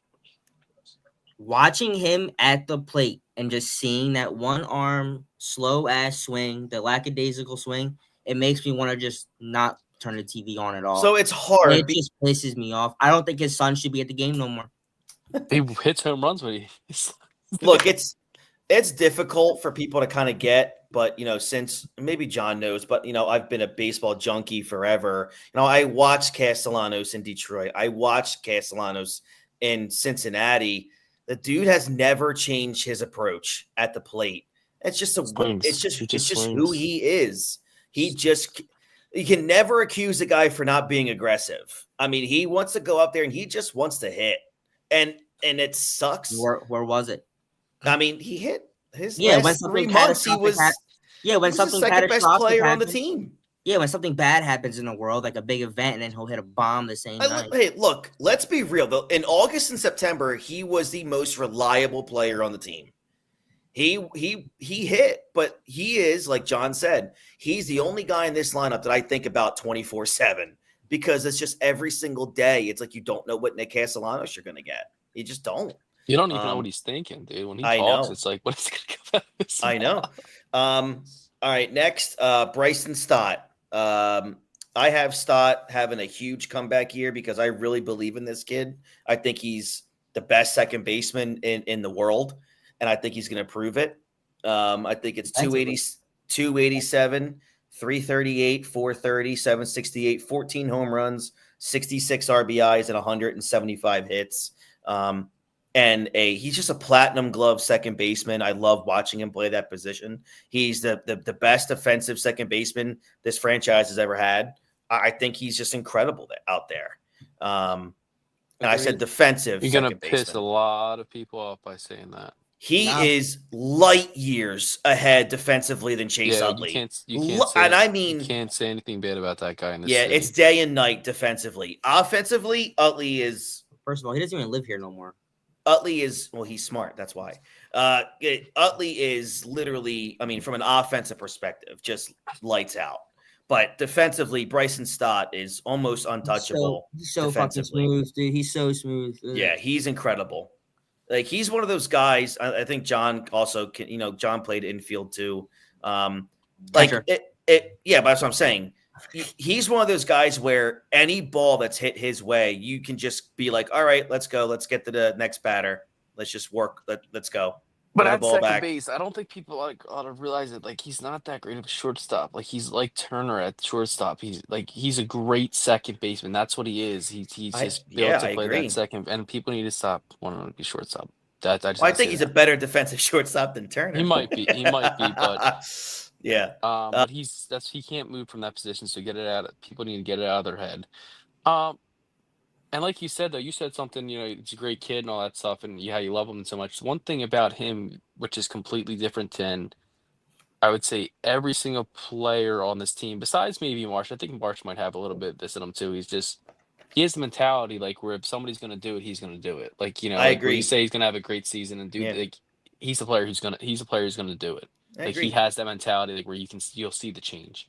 watching him at the plate and just seeing that one arm slow ass swing, the lackadaisical swing, it makes me want to just not turn the TV on at all. So it's hard. It just pisses me off. I don't think his son should be at the game no more. He hits home runs when he's Look, it's difficult for people to kind of get, but since maybe John knows, but I've been a baseball junkie forever. I watched Castellanos in Detroit. I watched Castellanos in Cincinnati. The dude has never changed his approach at the plate. It's just who he is. You can never accuse a guy for not being aggressive. I mean, he wants to go up there and he just wants to hit. And it sucks. Where was it? I mean, he hit his when last 3 months. He was something the second best player on the team. Yeah, when something bad happens in the world, like a big event, and then he'll hit a bomb the same night. Hey, look, let's be real. Though, in August and September, he was the most reliable player on the team. He hit, but he is, like John said, he's the only guy in this lineup that I think about 24/7 because it's just every single day. It's like you don't know what Nick Castellanos you're going to get. You just don't. You don't even know what he's thinking, dude. When he talks, it's like, what is going to come out of his mouth? I know. All right, next, Bryson Stott. I have Stott having a huge comeback year because I really believe in this kid. I think he's the best second baseman in the world, and I think he's going to prove it. I think it's 287, 338, 430, 768, 14 home runs, 66 RBIs, and 175 hits. And he's just a platinum glove second baseman. I love watching him play that position. He's the best defensive second baseman this franchise has ever had. I think he's just incredible out there. And I said defensive. You're going to piss a lot of people off by saying that. He is light years ahead defensively than Chase Utley. You can't say anything bad about that guy in this city. It's day and night defensively. Offensively, Utley is. First of all, he doesn't even live here no more. Utley is, he's smart. That's why. Utley is literally, from an offensive perspective, just lights out. But defensively, Bryson Stott is almost untouchable. He's so fucking smooth, dude. He's so smooth. Yeah, he's incredible. Like, he's one of those guys. I think John also can, John played infield too. Yeah, but that's what I'm saying. He's one of those guys where any ball that's hit his way, you can just be like, all right, let's go. Let's get to the next batter. Let's just work. Let's go. But at second base, I don't think people ought to realize it. Like, he's not that great of a shortstop. Like, he's like Turner at shortstop. He's a great second baseman. That's what he is. He's just built to play that second. And people need to stop wanting to be shortstop. I think he's a better defensive shortstop than Turner. He might be, but yeah. But he can't move from that position. So people need to get it out of their head. And like you said, though, you said something, he's a great kid and all that stuff, and you love him so much. One thing about him, which is completely different than I would say every single player on this team, besides maybe Marsh, I think Marsh might have a little bit of this in him too. He has the mentality like where if somebody's gonna do it, he's gonna do it. Like, I like where you agree. say he's gonna have a great season and do Yeah, like he's a player who's gonna do it. I Like he agree. has that mentality like where you'll see the change.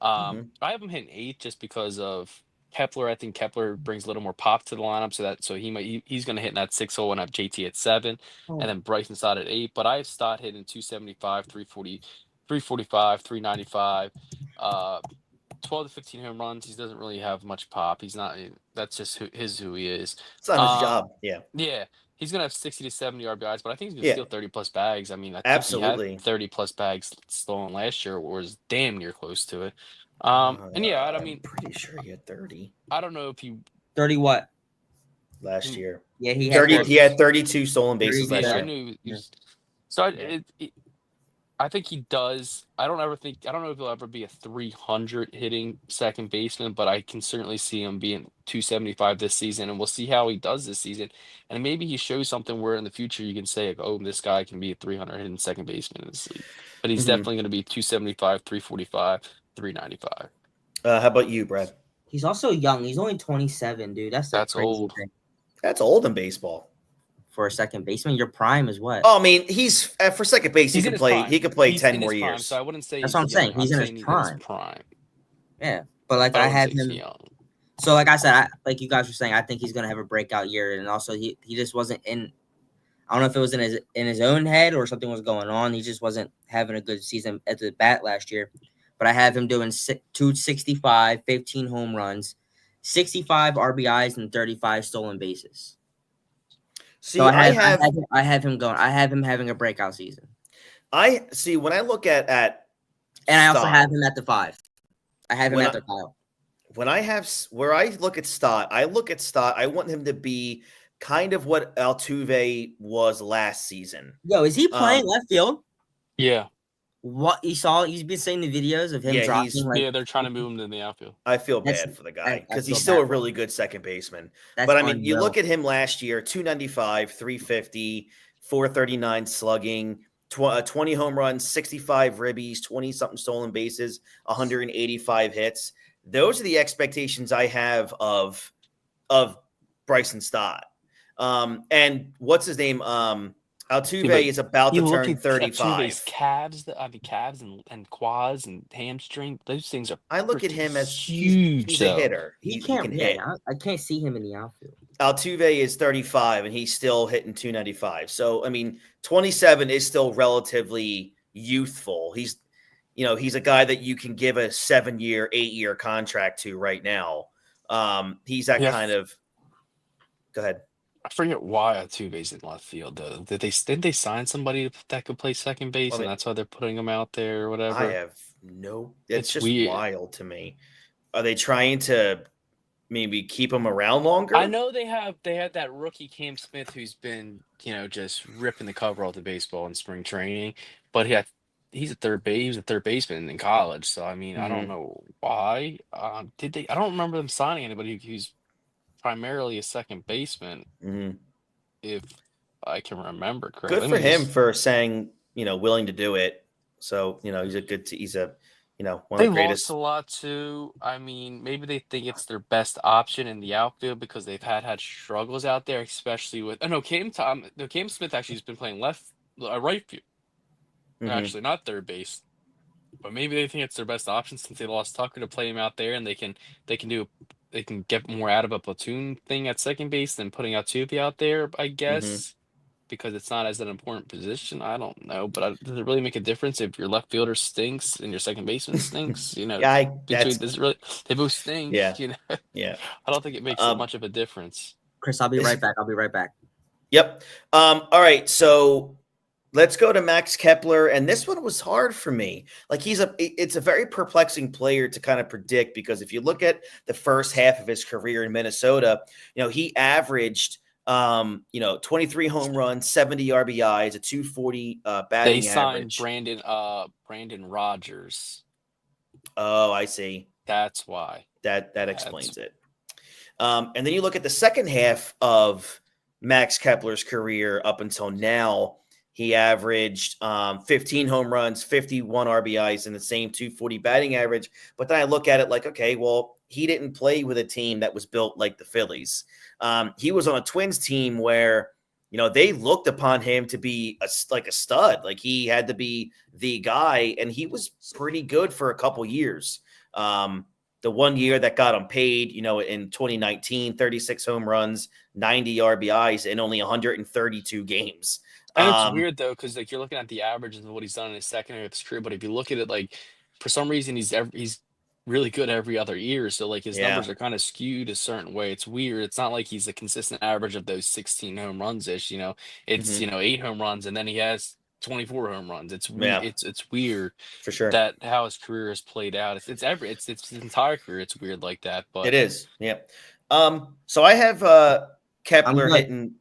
Hmm. I have him hitting eighth just because of Kepler. I think Kepler brings a little more pop to the lineup, so he's going to hit in that 6 hole and have JT at seven, and Oh. then Bryson Stott at eight. But I have Stott hitting 275, 340, 345, 395, 12 to 15 home runs. He doesn't really have much pop. He's not. That's just who he is. It's not his Um, job. Yeah, yeah, he's gonna have 60 to 70 RBIs, but I think he's gonna yeah, steal 30 plus bags. I mean, I think he had absolutely. 30 plus bags stolen last year, or was damn near close to it. And yeah, I I'm mean, pretty sure he had 30 I don't know if he, 30 what? last year. Yeah, he had 30. 30. He had 32 stolen bases 30, last yeah, I year. knew he Yeah. was. So Yeah. I think he does. I don't know if he'll ever be a 300 hitting second baseman, but I can certainly see him being 275 this season, and we'll see how he does this season. And maybe he shows something where in the future you can say, like, oh, this guy can be a 300 hitting second baseman in this league. But he's Mhm. definitely going to be 275, 345, 395. How about you, Brad? He's also young. He's only 27, dude. That's the That's crazy old. thing. That's old in baseball. For a second baseman, your prime is what? Oh, I mean, he's for second base. He's He in could his play. prime. He could play He's 10 in more his prime, years. so I wouldn't say That's he's what I'm saying. young. He's in his saying he's in his prime. prime, Yeah, but like but I I wouldn't have say he's him. young. So like I said, like you guys were saying, I think he's gonna have a breakout year, and also he just wasn't in. I don't know if it was in his own head or something was going on. He just wasn't having a good season at the bat last year. But I have him doing 265, 15 home runs, 65 RBIs, and 35 stolen bases. See, So I have I have him going. I have him having a breakout season, I see when I look at and I also Stott, have him at the 5. I have him when at I, the 5. when I have where I look at Stott, I want him to be kind of what Altuve was last season. Yo, is he playing Um, left field? Yeah, What you saw? He's been seeing the videos of him Yeah, dropping like. yeah, they're trying to move him to the outfield. I feel That's bad for the guy I because feel he's still bad a for him. really good second baseman. That's But I mean, you look unreal. at him last year: 295, 350, 439 slugging, 20 home runs, 65 ribbies, 20 something stolen bases, 185 hits. Those are the expectations I have of Bryson Stott. And what's his name? Yeah, Altuve but is about to you look turn at Altuve's 35. calves, quads and quads and hamstring. Those things are I look at freaking him as huge, he's a though. hitter. He He can can't. Yeah, hit. I can't see him in the outfield. Altuve is 35 and he's still hitting 295. So I mean, 27 is still relatively youthful. He's a guy that you can give a 7-year, 8-year contract to right now. He's that Yeah, kind of. Go ahead. I forget why Altuve's in left field though. Didn't they sign somebody that could play second base, I and mean, that's why they're putting him out there or I whatever? have no. It's It's just weird. wild to me. Are they trying to maybe keep him around I longer? know they had that rookie Cam Smith who's been just ripping the cover off the baseball in spring training, but he was a third baseman in college. So I mean, I don't Mm-hmm. know why. Did they? I don't remember them signing anybody who's primarily a second baseman, Mm-hmm. if I can remember Good correctly. Let for me him just. for saying willing to do it. So he's one of They the lost greatest. a lot too. I mean, maybe they think it's their best option in the outfield because they've had struggles out there, especially with. Oh no, Cam Smith actually has been playing right field, Mm-hmm. actually, not third base. But maybe they think it's their best option since they lost Tucker to play him out there, and they can get more out of a platoon thing at second base than putting Altuve out there, I Mm-hmm. guess, because it's not as an important position. I don't know, but does it really make a difference if your left fielder stinks and your second baseman stinks? Yeah, Does it really? They both stink. yeah, yeah. I don't think it makes Um, much of a difference. Chris, I'll be right back. I'll be right back. yep. All right. So let's go to Max Kepler, and this one was hard for me. Like it's a very perplexing player to kind of predict because if you look at the first half of his career in Minnesota, he averaged 23 home runs, 70 RBIs, a 240 They batting signed average. Brandon Rogers. Oh, I see. That's why. That That's explains it. And then you look at the second half of Max Kepler's career up until now. he averaged 15 home runs, 51 RBIs, and the same 240 batting average. But then I look at it like, okay, well, he didn't play with a team that was built like the Phillies. He was on a Twins team where, they looked upon him to be like a stud. Like he had to be the guy, and he was pretty good for a couple years. The 1 year that got him paid, in 2019, 36 home runs, 90 RBIs in only 132 games. And it's weird though, because like you're looking at the averages of what he's done in his second year of his career, but if you look at it, like for some reason he's really good every other year, so like his numbers are kind of skewed a certain way. It's weird. It's not like he's a consistent average of those 16 home runs ish. It's 8 home runs, and then he has 24 home runs. It's weird. It's weird for sure that how his career has played out. It's his entire career. It's weird like that, but it is. Yeah. So I have Kepler hitting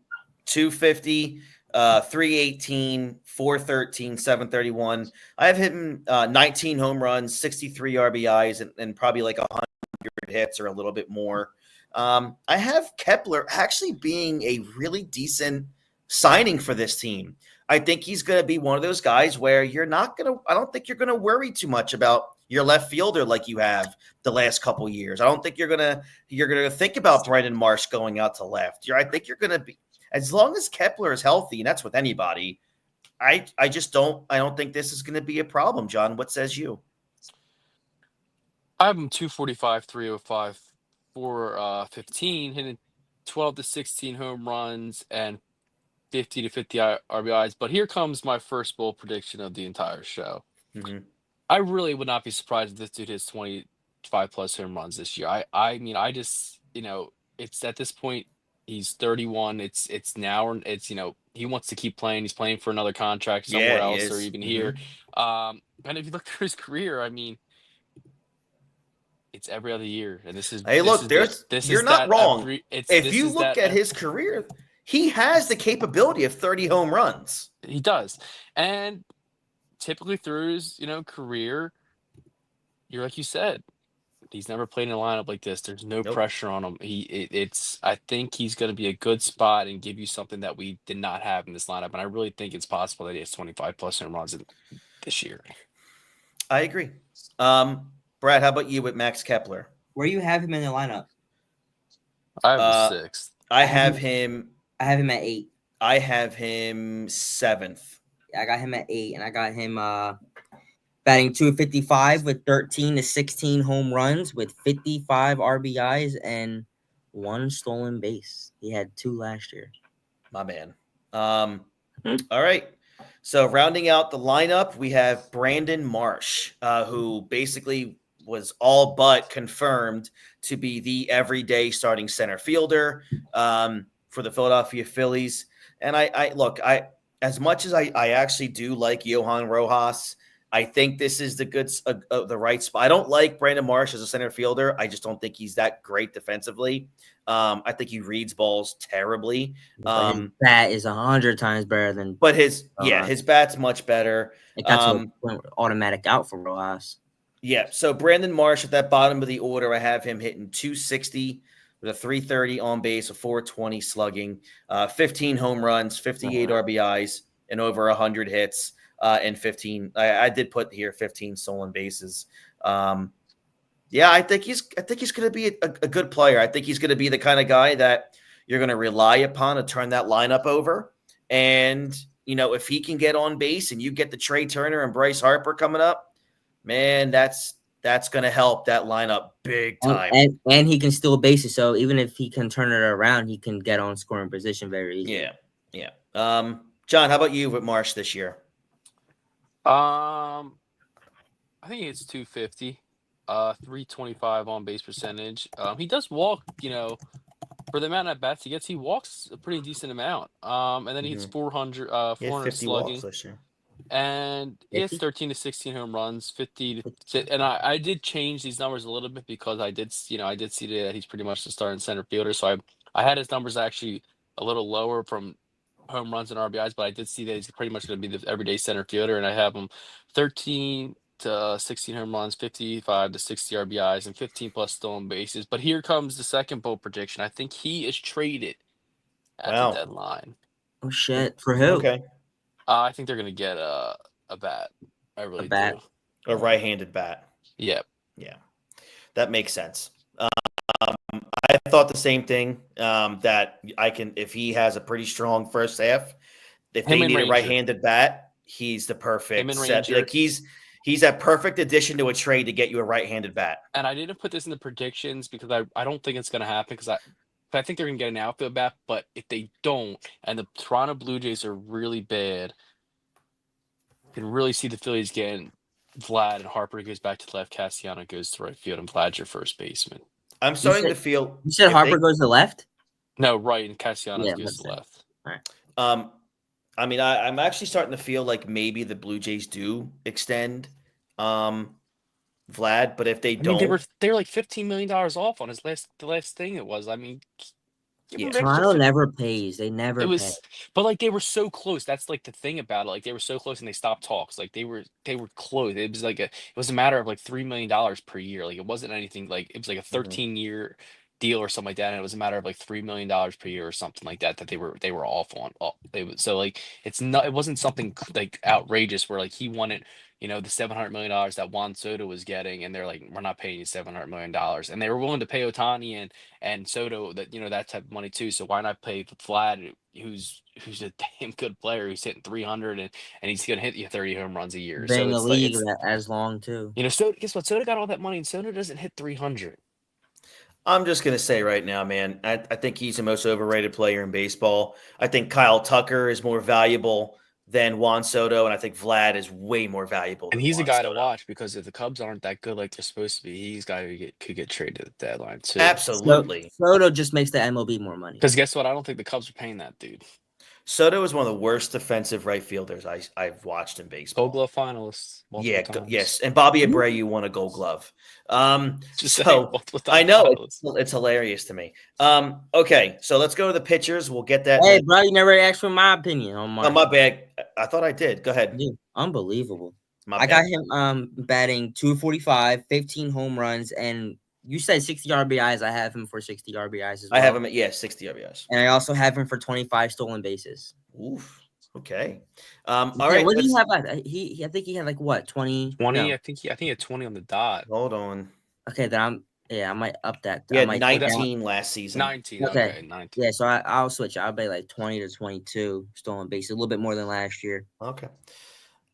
250. 318, 413, 731. I have him 19 home runs, 63 RBIs, and probably like 100 hits or a little bit more. I have Kepler actually being a really decent signing for this team. I think he's going to be one of those guys where I don't think you're going to worry too much about your left fielder like you have the last couple years. I don't think you're going to think about Brandon Marsh going out to left. I think you're going to be, as long as Kepler is healthy, and that's with anybody, I don't think this is going to be a problem. John, what says you? I have him 245, 305, 415, hitting 12 to 16 home runs and 50 to 50 RBIs. But here comes my first bold prediction of the entire show. Mm-hmm. I really would not be surprised if this dude hits 25 plus home runs this year. I mean, I just, it's at this point, he's 31. It's now, he wants to keep playing. He's playing for another contract somewhere else or even here. And if you look through his career, I mean, it's every other year. And this is, you're not wrong. If you look at his career, he has the capability of 30 home runs. He does. And typically through his, career, you're like you said, he's never played in a lineup like this. There's no pressure on him. I think he's going to be a good spot and give you something that we did not have in this lineup. And I really think it's possible that he has 25 plus home runs this year. I agree. Brad, how about you with Max Kepler? Where you have him in the lineup? I have him 6th. I have him at 8. I have him 7th. I got him at 8, and I got him batting 255 with 13 to 16 home runs with 55 RBIs and 1 stolen base. He had 2 last year. My man. All right. So rounding out the lineup, we have Brandon Marsh, who basically was all but confirmed to be the everyday starting center fielder for the Philadelphia Phillies. And I as much as I actually do like Johan Rojas, I think this is the right spot. I don't like Brandon Marsh as a center fielder. I just don't think he's that great defensively. I think he reads balls terribly. His bat is 100 times better than. But his bat's much better. That's automatic out for Rojas. Yeah. So Brandon Marsh at that bottom of the order, I have him hitting 260 with a 330 on base, a 420 slugging, 15 home runs, 58 RBIs, and over 100 hits. And 15. I did put here 15 stolen bases. I think he's going to be a good player. I think he's going to be the kind of guy that you're going to rely upon to turn that lineup over. And if he can get on base and you get the Trey Turner and Bryce Harper coming up, man, that's going to help that lineup big time. And he can steal bases. So even if he can turn it around, he can get on scoring position very easily. Yeah. John, how about you with Marsh this year? I think it's 250, 325 on base percentage. He does walk, for the amount of bats he gets, he walks a pretty decent amount. And then he hits 400 slugging. This year. And he has 13 to 16 home runs, 50 to, and I did change these numbers a little bit because I did see that he's pretty much the starting center fielder. So I had his numbers actually a little lower from home runs and RBIs, but I did see that he's pretty much going to be the everyday center fielder, and I have him 13 to 16 home runs, 55 to 60 RBIs, and 15 plus stolen bases. But here comes the second bold prediction. I think he is traded at the deadline. Oh shit! For who? Okay. I think they're gonna get a bat. I really bat? do. A right-handed bat. Yep. Yeah, that makes sense. I thought the same thing. That if he has a pretty strong first half, if Him they and need a Ranger. right-handed bat, he's the Him perfect and set. Ranger. Like he's that perfect addition to a trade to get you a right-handed bat. And I didn't put this in the predictions because I don't think it's gonna happen because I think they're gonna get an outfield bat. But if they don't, and the Toronto Blue Jays are really bad, you can really see the Phillies getting Vlad, and Harper goes back to left, Cassiano goes to right field, and Vlad's your first baseman. I'm starting to feel. You said Harper goes to left? No, right, and Cassiano goes makes to sense. left. All right. I mean, I'm actually starting to feel like maybe the Blue Jays do extend Vlad, but if they don't, they were like $15 million off on the last thing it was. I mean, give Yeah. him an extra Toronto never pays. They never It pay. was, but like they were so close. That's like the thing about it. Like they were so close and they stopped talks. Like they were close. It was it was a matter of like $3 million per year. Like it wasn't anything like it was like a 13-year deal or something like that. And it was a matter of like $3 million per year or something like that they were off on. So like it wasn't something like outrageous where like he wanted the $700 million that Juan Soto was getting, and they're like, we're not paying you $700 million, and they were willing to pay Otani and Soto that type of money too. So why not pay Vlad, who's a damn good player, who's hitting 300 and he's gonna hit you 30 home runs a year. Been So in the it's league like as long too. Soto, guess what? Soto got all that money, and Soto doesn't hit 300. I'm just gonna say right now, man, I think he's the most overrated player in baseball. I think Kyle Tucker is more valuable than Juan Soto, and I think Vlad is way more valuable. And than he's a Juan guy Soto. to watch because if the Cubs aren't that good like they're supposed to be, he's a guy who could get traded at the deadline too. Absolutely. Soto just makes the MLB more money. Because guess what? I don't think the Cubs are paying that dude. Soto is one of the worst defensive right fielders I've watched in baseball. Gold Glove finalists. Yes, and Bobby Abreu won a Gold Glove. So I know it's hilarious to me. Okay, so let's go to the pitchers. We'll get that. Hey, bro, you never asked for my opinion on mine. Oh, my bad. I thought I did. Go ahead. Dude, unbelievable. I got him batting 245, 15 home runs, and you said 60 RBIs. I have him for 60 RBIs as well. I have him at 60 RBIs. And I also have him for 25 stolen bases. Oof. Okay. All right. What do you have? I think he had like what, 20? 20. No. I think he had 20 on the dot. Hold on. Okay, then I might up that. He had 19 last season. 19. Okay, 19. Yeah, so I'll switch. I'll be like 20 to 22 stolen bases, a little bit more than last year. Okay.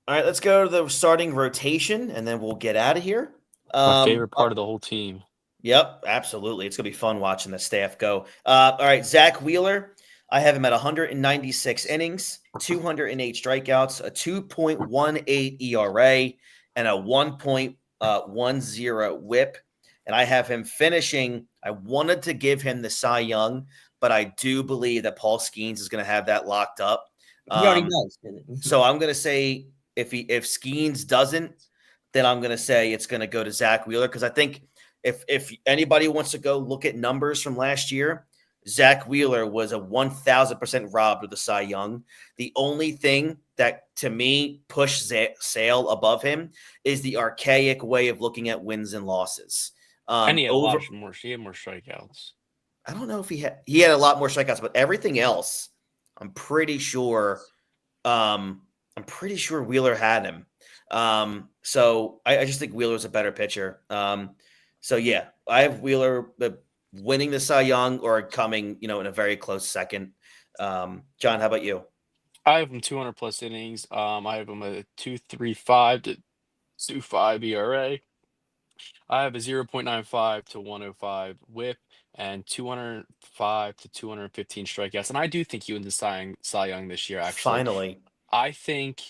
All right, let's go to the starting rotation, and then we'll get out of here. My favorite part of the whole team. Yep, absolutely. It's going to be fun watching the staff go. All right, Zach Wheeler. I have him at 196 innings, 208 strikeouts, a 2.18 ERA, and a 1.10 whip. And I have him finishing. I wanted to give him the Cy Young, but I do believe that Paul Skeens is going to have that locked up. He already does. So I'm going to say if Skeens doesn't, then I'm going to say it's going to go to Zach Wheeler, because I think if anybody wants to go look at numbers from last year, Zach Wheeler was a 1,000% robbed of the Cy Young. The only thing that, to me, pushed Sale above him is the archaic way of looking at wins and losses. And he had more strikeouts. I don't know if he had a lot more strikeouts, but everything else, I'm pretty sure Wheeler had him. So I just think Wheeler's a better pitcher. So yeah, I have Wheeler winning the Cy Young or coming, in a very close second. John, how about you? I have him 200 plus innings. I have him a 2.35 to 2.5 ERA. I have a 0.95 to 105 whip and 205 to 215 strikeouts. And I do think he wins the Cy Young this year, actually. Finally. I think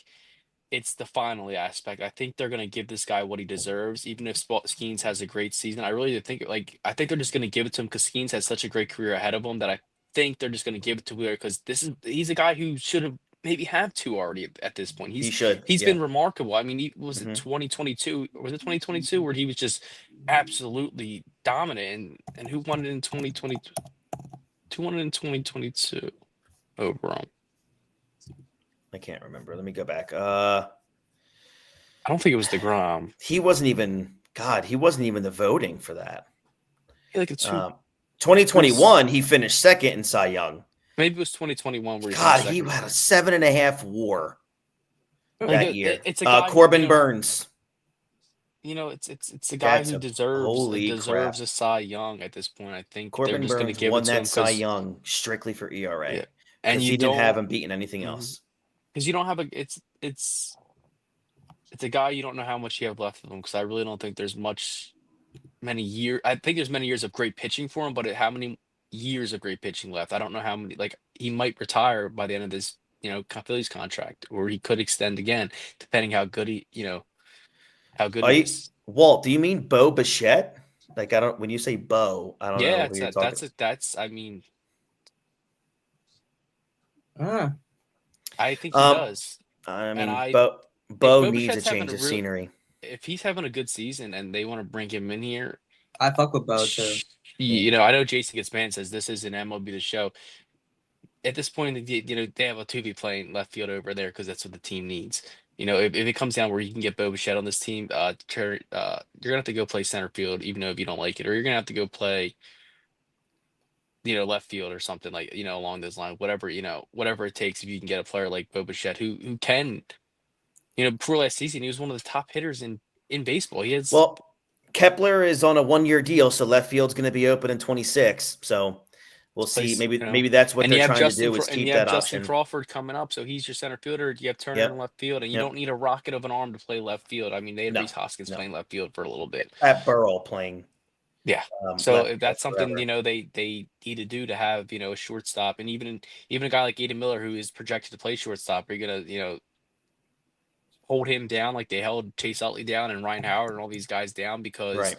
it's the finally aspect. I think they're going to give this guy what he deserves, even if Skeens has a great season. I really think I think they're just going to give it to him because Skeens has such a great career ahead of him that I think they're just going to give it to Wheeler because he's a guy who should have maybe have two already at this point. He's been remarkable. I mean, it 2022? Was it 2022 where he was just absolutely dominant? And who won it in 2022? Who won it in 2022 overall? I can't remember. Let me go back. I don't think it was DeGrom. He wasn't even the voting for that. Like it's 2021, he finished second in Cy Young. Maybe it was 2021 where he had a 7.5 WAR. that year. It's a guy Corbin Burns. It's a guy who deserves holy crap. a Cy Young at this point. I think they're Corbin just going to Burns give it won to him that Cy because Young strictly for ERA and because you he didn't have don't him beating anything Mhm. else. because you don't have it's a guy you don't know how much you have left of him because I really don't think there's many years. I think there's many years of great pitching for him, but how many years of great pitching left? I don't know how many. Like he might retire by the end of this, Phillies contract, or he could extend again, depending how good he is. Walt, do you mean Bo Bichette? Like when you say Bo, I don't know Yeah, who you're talking about. I mean, Ah, I think he does. I And mean, if Bo Bo needs a Bichette's change of scenery. if he's having a good season and they want to bring him in here, I fuck with Bo too. I know Jason gets mad and says this isn't MLB the Show. At this point, they have a Tubi playing left field over there because that's what the team needs. If it comes down where you can get Bo Bichette on this team, you're gonna have to go play center field, even though if you don't like it, or you're gonna have to go play, left field or something like, along those lines. Whatever it takes, if you can get a player like Bo Bichette who can, before last season, he was one of the top hitters in baseball. Well, Kepler is on a 1-year deal, so left field's going to be open in 26. So we'll see. Maybe that's what they're trying to do is keep that Justin option. Crawford coming up, so he's your center fielder. You have Turner in left field, and you don't need a rocket of an arm to play left field. I mean, they had Rhys Hoskins playing left field for a little bit. Pat Burrell playing. Yeah. So if that's something they need to do to have a shortstop, and even a guy like Aiden Miller who is projected to play shortstop, are you gonna hold him down like they held Chase Utley down and Ryan Howard and all these guys down because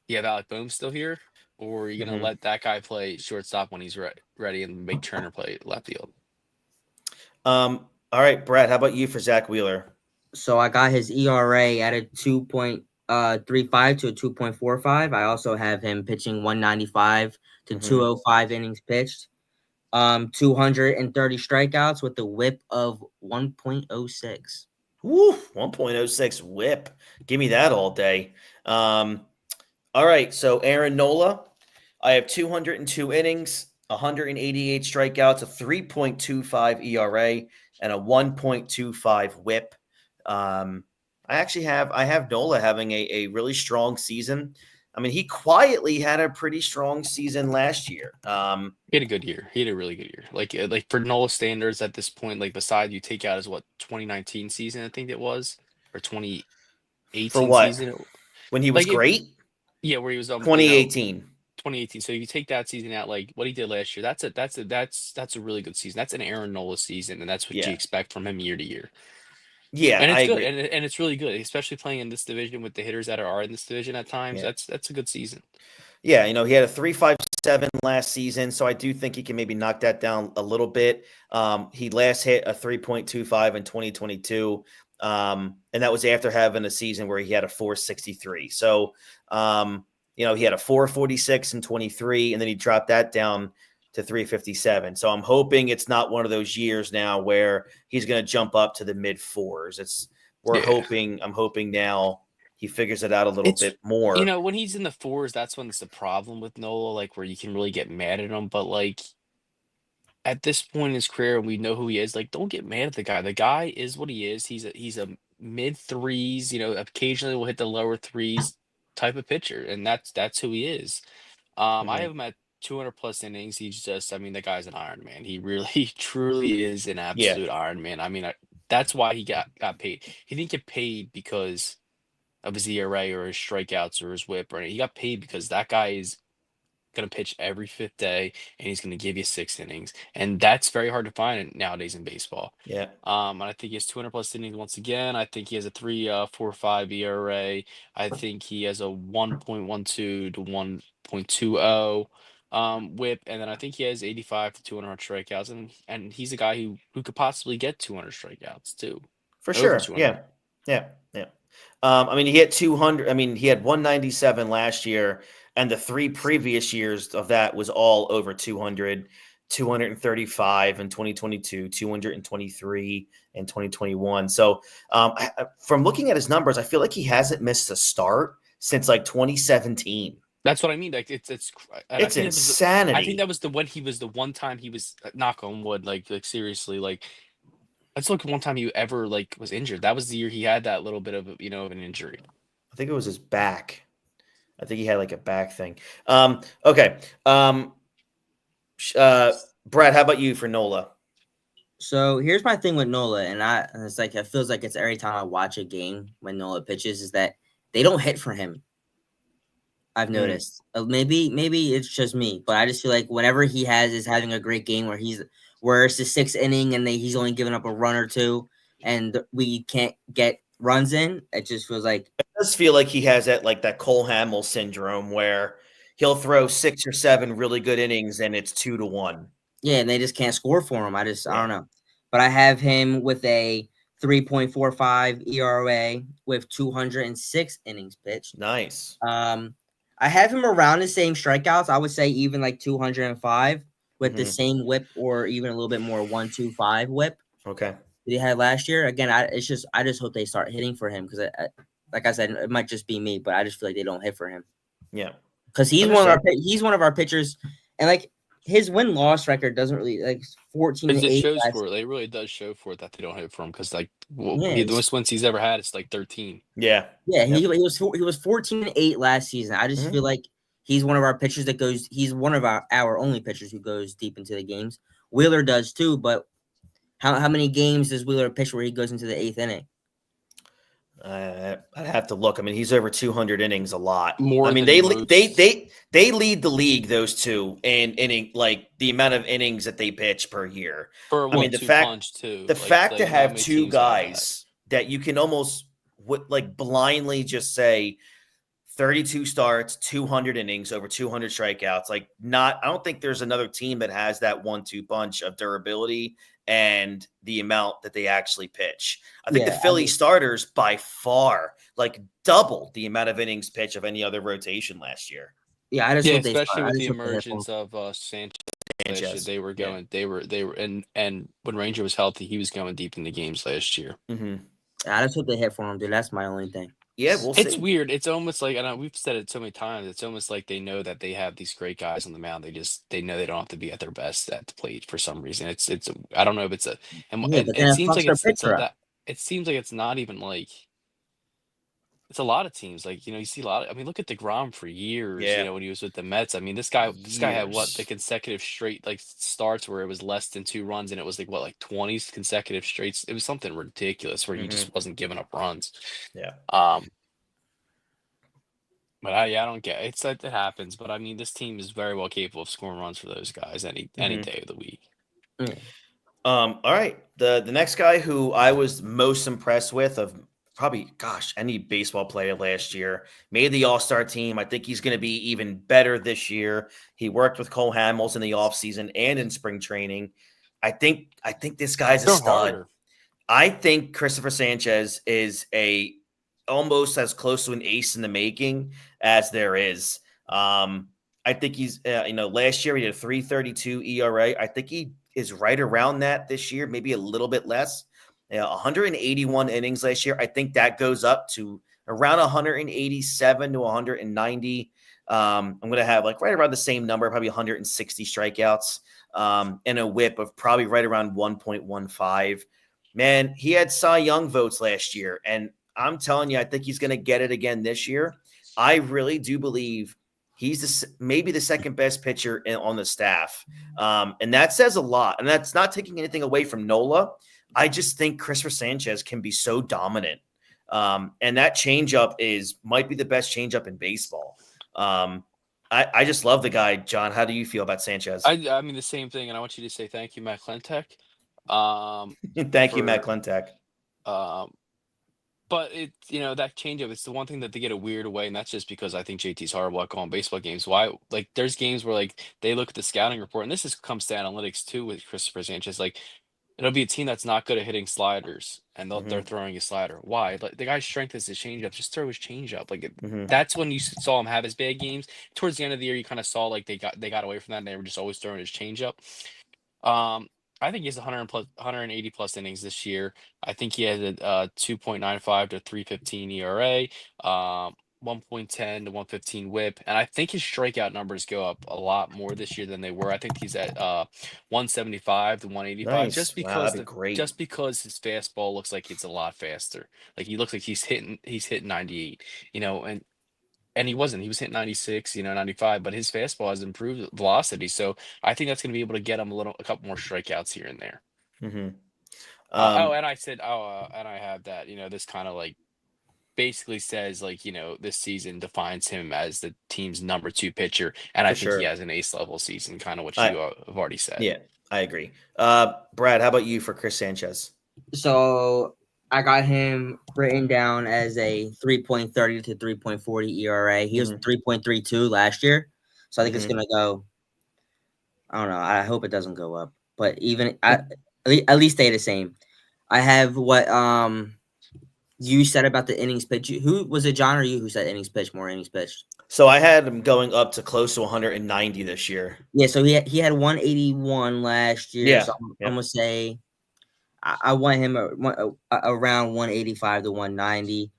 you have Alec Boehm still here, or are you gonna let that guy play shortstop when he's ready and make Turner play left field? All right, Brad, how about you for Zach Wheeler? So I got his ERA at a 2.35 to a 2.45. I also have him pitching 195 to 205 innings pitched. 230 strikeouts with a whip of 1.06. Woo, 1.06 whip. Give me that all day. All right, so Aaron Nola, I have 202 innings, 188 strikeouts, a 3.25 ERA, and a 1.25 whip. I have Nola having a really strong season. I mean, he quietly had a pretty strong season last year. He had a good year. He had a really good year. Like for Nola standards at this point, like beside you take out his 2019 season, I think it was, or 2018 for what? season. When he was great? Where he was 2018. 2018. So you take that season out, like what he did last year. That's a really good season. That's an Aaron Nola season, and that's what you expect from him year to year. Yeah, and it's good, agree. and it's really good, especially playing in this division with the hitters that are in this division at times. Yeah. That's a good season. Yeah, he had a 3.57 last season, so I do think he can maybe knock that down a little bit. He last hit a 3.25 in 2022, and that was after having a season where he had a 4.63. So, he had a 4.46 in 23, and then he dropped that down to 3.57. So I'm hoping it's not one of those years now where he's going to jump up to the mid fours. I'm hoping now he figures it out a little bit more. When he's in the fours, that's when it's the problem with Nola, like where you can really get mad at him. But like at this point in his career, and we know who he is, like don't get mad at the guy. The guy is what he is. He's a mid threes, occasionally will hit the lower threes type of pitcher, and that's who he is. I have him at 200 plus innings. He's just, the guy's an Iron Man. He really, truly is an absolute Iron Man. I mean, that's why he got paid. He didn't get paid because of his ERA or his strikeouts or his whip, or anything. He got paid because that guy is going to pitch every fifth day and he's going to give you 6 innings, and that's very hard to find nowadays in baseball. Yeah. And I think he has 200 plus innings once again. I think he has a 3.45 ERA. I think he has a 1.12 to 1.20 whip, and then I think he has 85 to 200 strikeouts, and he's a guy who could possibly get 200 strikeouts too. For sure. Yeah. He hit 200. He had 197 last year, and the 3 previous years of that was all over 200, 235 in 2022, 223 in 2021. So from looking at his numbers, I feel like he hasn't missed a start since like 2017. That's what I mean. Like it's insanity. I think that was the one time he was, knock on wood, like seriously, like Let's look at one time he ever like was injured. That was the year he had that little bit of of an injury. I think it was his back. I think he had like a back thing. Okay. Brad, how about you for Nola? So here's my thing with Nola, and it's like it feels like it's every time I watch a game when Nola pitches is that they don't hit for him. I've noticed. Maybe it's just me, but I just feel like whenever he is having a great game where it's the sixth inning and he's only giving up a run or two, and we can't get runs in, it just feels like It does feel like he has that Cole Hamill syndrome where he'll throw 6 or 7 really good innings and it's 2-1. yeah, and they just can't score for him. I Yeah. don't know. But I have him with a 3.45 ERA with 206 innings pitched. Nice. I have him around the same strikeouts. I would say even like 205 with the Mhm. same whip or even a little bit more 125 whip Okay. that he had last year. Again, I just hope they start hitting for him because, like I said, it might just be me, but I just feel like they don't hit for him. Yeah. Because he's one of our pitchers, and like his win-loss record doesn't really like 14 Because and it 8. shows for it. It really does show for it that they don't hit for him. Because like Yeah, the most wins he's ever had is like 13. Yeah. yeah, Yep. he was 14 and 8 last season. I just feel like he's one of our pitchers that goes. He's one of our only pitchers who goes deep into the games. Wheeler does too, but how many games does Wheeler pitch where he goes into the 8th inning? I'd have to look. I mean, he's over 200 innings a lot. More I mean, than most. they lead the league, those two, in inning, like the amount of innings that they pitch per year. For I mean, the fact to have two guys that you can almost like blindly just say 32 starts, 200 innings, over 200 strikeouts. Like, I don't think there's another team that has that 1-2 punch of durability and the amount that they actually pitch. I think the Philly starters by far like doubled the amount of innings pitch of any other rotation last year. Yeah, I just hope especially with the hope they hit emergence of Sanchez. Sanchez. They were going. They were and when Ranger was healthy, he was going deep in the games last year. I just hope they hit for him, dude. That's my only thing. Yeah, we'll see. It's weird. It's almost like, and we've said it so many times. It's almost like they know that they have these great guys on the mound. They know they don't have to be at their best at the plate for some reason. It's I don't know if it's a and Yeah, but then it seems fucks like their it's pitcher up. that it seems like it's not even like it's a lot of teams. Like, you see a lot of, I mean, look at DeGrom for years, Yeah. when he was with the Mets. I mean, this guy had what, the Years. consecutive straight like starts where it was less than 2 runs and it was like what, like 20 consecutive straights. It was something ridiculous where he just wasn't giving up runs. Yeah. But I don't get it. It happens. But I mean, this team is very well capable of scoring runs for those guys any day of the week. All right. The next guy who I was most impressed with of probably, any baseball player last year, made the All-Star team. I think he's going to be even better this year. He worked with Cole Hamels in the offseason and in spring training. I think this guy's a stud. Harder. I think Christopher Sanchez is almost as close to an ace in the making as there is. I think he's, last year he had a 3.32 ERA. I think he is right around that this year, maybe a little bit less. 181 innings last year. I think that goes up to around 187 to 190. I'm going to have like right around the same number, probably 160 strikeouts, and a whip of probably right around 1.15. Man, he had Cy Young votes last year, and I'm telling you, I think he's going to get it again this year. I really do believe he's maybe the second best pitcher on the staff. And that says a lot. And that's not taking anything away from Nola. I just think Christopher Sanchez can be so dominant. And that changeup might be the best changeup in baseball. I just love the guy, John. How do you feel about Sanchez? I mean, the same thing. And I want you to say thank you, Matt Klentak. Thank you, Matt Klentak. But that changeup, it's the one thing that they get a weird way, and that's just because I think JT's horrible at calling baseball games. Why? Like, there's games where like they look at the scouting report, and comes to analytics too with Christopher Sanchez. Like, it'll be a team that's not good at hitting sliders, and they're throwing a slider. Why? Like, the guy's strength is his changeup. Just throw his changeup. Like, that's when you saw him have his bad games. Towards the end of the year, you kind of saw like they got away from that, and they were just always throwing his changeup. I think he has 180 plus innings this year. I think he has a 2.95 to 3.15 ERA. 1.10 to 115 whip, and I think his strikeout numbers go up a lot more this year than they were. I think he's at 175 to 185, Nice. Wow, that'd be great. just because his fastball looks like it's a lot faster. Like he looks like he's hitting 98, and he wasn't. He was hitting 96, 95, but his fastball has improved velocity. So I think that's going to be able to get him a couple more strikeouts here and there. Hmm. And I said, and I have that, this kind of like basically says like, this season defines him as the team's number 2 pitcher, and I For think he sure. has an ace level season, kind of what I you have already said. Yeah, I agree. Brad, how about you for Chris Sanchez? So I got him written down as a 3.30 to 3.40 ERA. He was 3.32 last year. So I think it's going to go, I don't know. I hope it doesn't go up, but at least stay the same. I have what you said about the innings pitch. Who was it, John or you, who said innings pitch, more innings pitched? So I had him going up to close to 190 this year. Yeah, so he had 181 last year. Yeah, So I'm gonna say I want him around 185 to 190.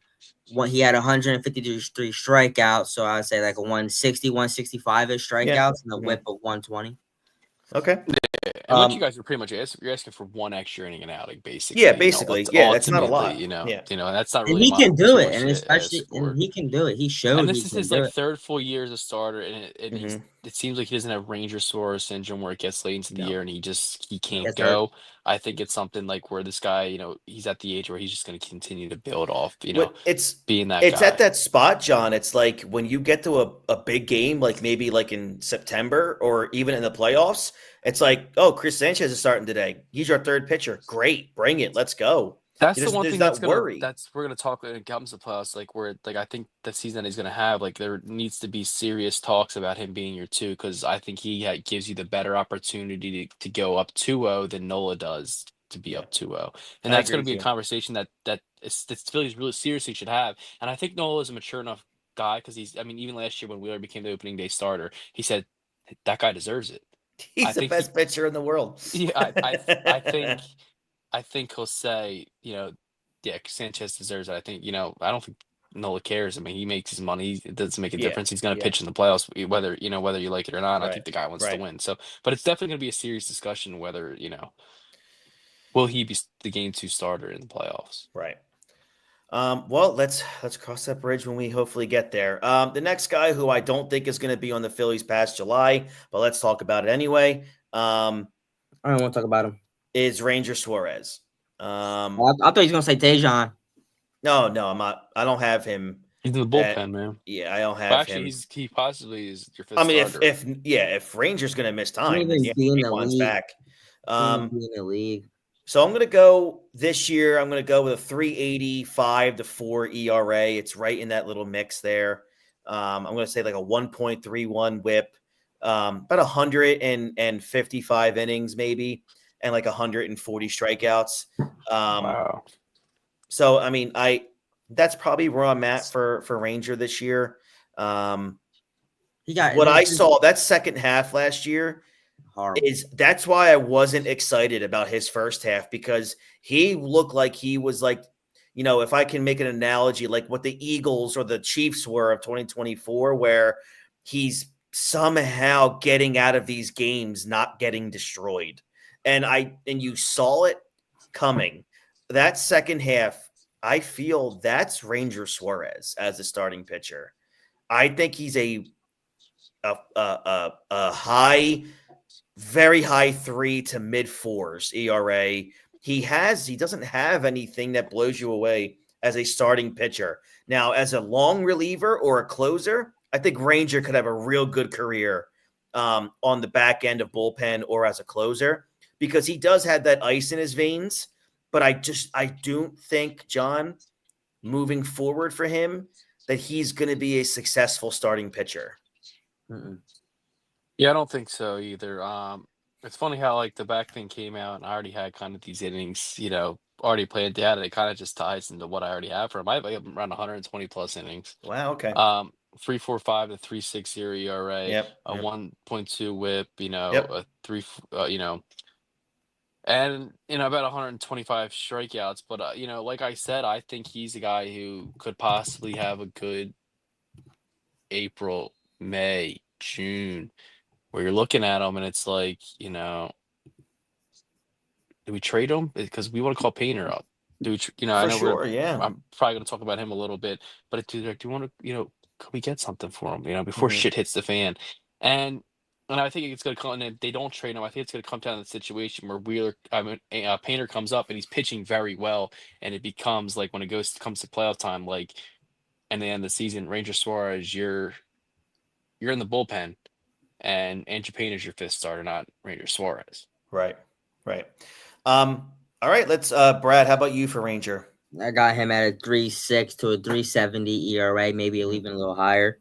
He had 153 strikeouts, so I would say like a 160, 165 ish strikeouts and a whip of 120. Okay. And what you guys are pretty much you're asking for one extra inning and outing, basically. Yeah, basically. Yeah, that's not a lot. That's not And really he can do too it, much and to especially ask for. he can do it. He And showed he this is can his do like it. third full year as a starter, and it seems like he doesn't have Ranger Sore syndrome where it gets late into the year and he can't Gets hurt. go. I think it's something like where this guy, he's at the age where he's just going to continue to build off, being that It's guy. at that spot, John. It's like when you get to a big game, like maybe like in September or even in the playoffs, it's like, oh, Chris Sanchez is starting today. He's your third pitcher. Great, bring it. Let's go. That's the one There's thing that worry. we're gonna talk when it comes to playoffs, like where like I think the season he's gonna have, like there needs to be serious talks about him being your 2, because I think gives you the better opportunity to go up 2-0 than Nola does to be up 2-0, and I that's agree gonna with be a you. conversation that the Phillies really seriously should have, and I think Nola is a mature enough guy because I mean, even last year when Wheeler became the opening day starter, he said that guy deserves it. I He's the think best pitcher in the world. yeah, I think he'll say, yeah, Sanchez deserves it. I think, I don't think Nola cares. I mean, he makes his money. It doesn't make a difference. He's going to pitch in the playoffs, whether you like it or not. I think the guy wants to win. So, but it's definitely going to be a serious discussion whether, will he be the game 2 starter in the playoffs? Right. Well, let's cross that bridge when we hopefully get there. The next guy who I don't think is going to be on the Phillies past July, but let's talk about it anyway. I don't want to talk about him. Is Ranger Suarez. I thought he was going to say Dejan. No, I'm not. I don't have him. He's in the bullpen, man. Yeah, I don't have Well, actually, him. he possibly is your 5th I mean, starter. if Ranger's going to miss time, then Be in the one's league. back. Be in the league. So I'm going to go this year. I'm going to go with a 3.85 to 4 ERA. It's right in that little mix there. I'm going to say like a 1.31 WHIP, about 155 innings maybe, and like 140 strikeouts. Wow. So I mean, that's probably where I'm at for Ranger this year. I saw that second half last year. Horrible. That's why I wasn't excited about his first half, because he looked like he was like, if I can make an analogy, like what the Eagles or the Chiefs were of 2024, where he's somehow getting out of these games, not getting destroyed. And you saw it coming. That second half, I feel that's Ranger Suarez as a starting pitcher. I think he's a high, very high 3 to mid 4s ERA. He doesn't have anything that blows you away as a starting pitcher. Now, as a long reliever or a closer, I think Ranger could have a real good career on the back end of bullpen or as a closer, because he does have that ice in his veins. But I don't think, John, moving forward for him, that he's going to be a successful starting pitcher. Yeah, I don't think so either. It's funny how like the back thing came out and I already had kind of these innings, already played down, and it kind of just ties into what I already have for him. I have around 120 plus innings. Wow. Okay. 3.45 to 3.60 ERA, a 1.2 WHIP, a 3, and about 125 strikeouts. But like I said, I think he's a guy who could possibly have a good April, May, June, where you're looking at him and it's like, do we trade him? Because we want to call Painter up. Do we, I For know sure, yeah. I'm probably going to talk about him a little bit, but do you want to, could we get something for him, before Mhm. shit hits the fan? And I think it's going to come, and if they don't trade him, I think it's going to come down to the situation where Painter comes up and he's pitching very well, and it becomes like when it comes to playoff time, like, and the end of the season, Ranger Suarez, you're in the bullpen, and Andrew Painter's your fifth starter, not Ranger Suarez. Right. All right, let's Brad, how about you for Ranger? I got him at a 3.6 to a 3.70 ERA, maybe even a little higher.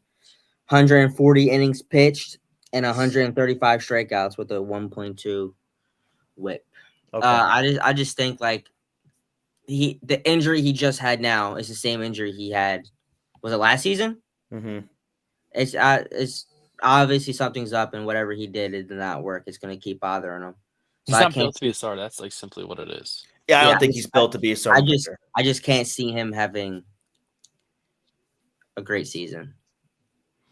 140 innings pitched and 135 strikeouts with a 1.2 WHIP. Okay. I just think like the injury he just had now is the same injury he had. Was it last season? Mm-hmm. It's obviously something's up, and whatever he did, it did not work. It's gonna keep bothering him. So He's I not can't built to be a starter. That's like simply what it is. Yeah, I Yeah, don't think he's built to be a starting pitcher. I just can't see him having a great season,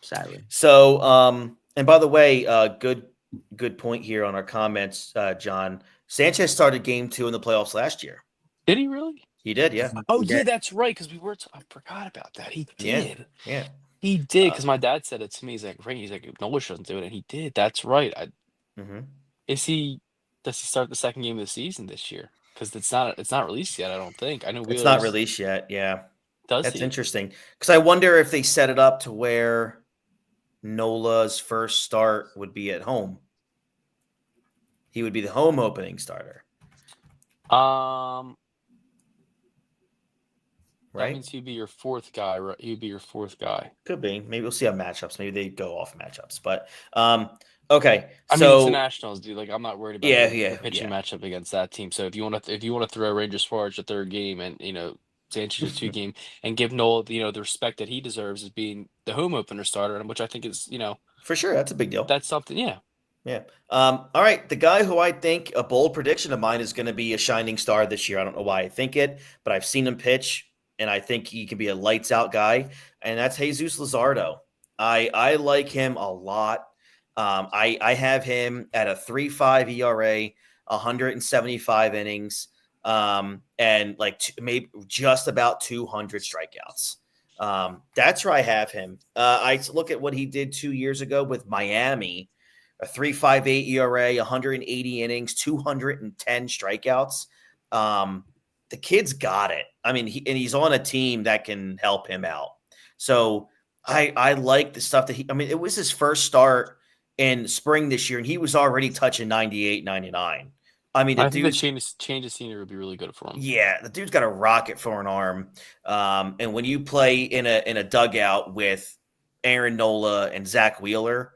sadly. So, and by the way, good point here on our comments, John. Sanchez started game 2 in the playoffs last year. Did he really? He did, yeah. Oh, He yeah, did. that's right. Because I forgot about that. He did. Yeah. He did. Because my dad said it to me. He's like, Ray, he's like, Noah shouldn't do it. And he did. That's right. Mm-hmm. Does he start the second game of the season this year? Because it's not released yet, I don't think. I know It's not Wheeler's. released yet, yeah. Does That's he? interesting. Because I wonder if they set it up to where Nola's first start would be at home. He would be the home opening starter. That means he'd be your fourth guy, right? He'd be your fourth guy. Could be. Maybe we'll see how matchups. Maybe they go off matchups. But okay. I mean, it's the Nationals, dude. Like, I'm not worried about the pitching matchup against that team. So if you want to throw Rangers Suarez a third game and Sanchez a 2-game and give Noel the respect that he deserves as being the home opener starter, which I think is for sure, that's a big deal. That's something, yeah. Yeah. All right. The guy who I think a bold prediction of mine is going to be a shining star this year. I don't know why I think it, but I've seen him pitch, and I think he can be a lights out guy, and that's Jesus Luzardo. I like him a lot. I have him at a 3.5 ERA, 175 innings, and maybe just about 200 strikeouts. That's where I have him. I look at what he did 2 years ago with Miami. A 3.58 ERA, 180 innings, 210 strikeouts. The kid's got it. I mean, he's on a team that can help him out. So I like the stuff that it was his first start in spring this year, and he was already touching 98, 99. I mean, I think the change of scenery would be really good for him. Yeah, the dude's got a rocket for an arm. And when you play in a dugout with Aaron Nola and Zach Wheeler,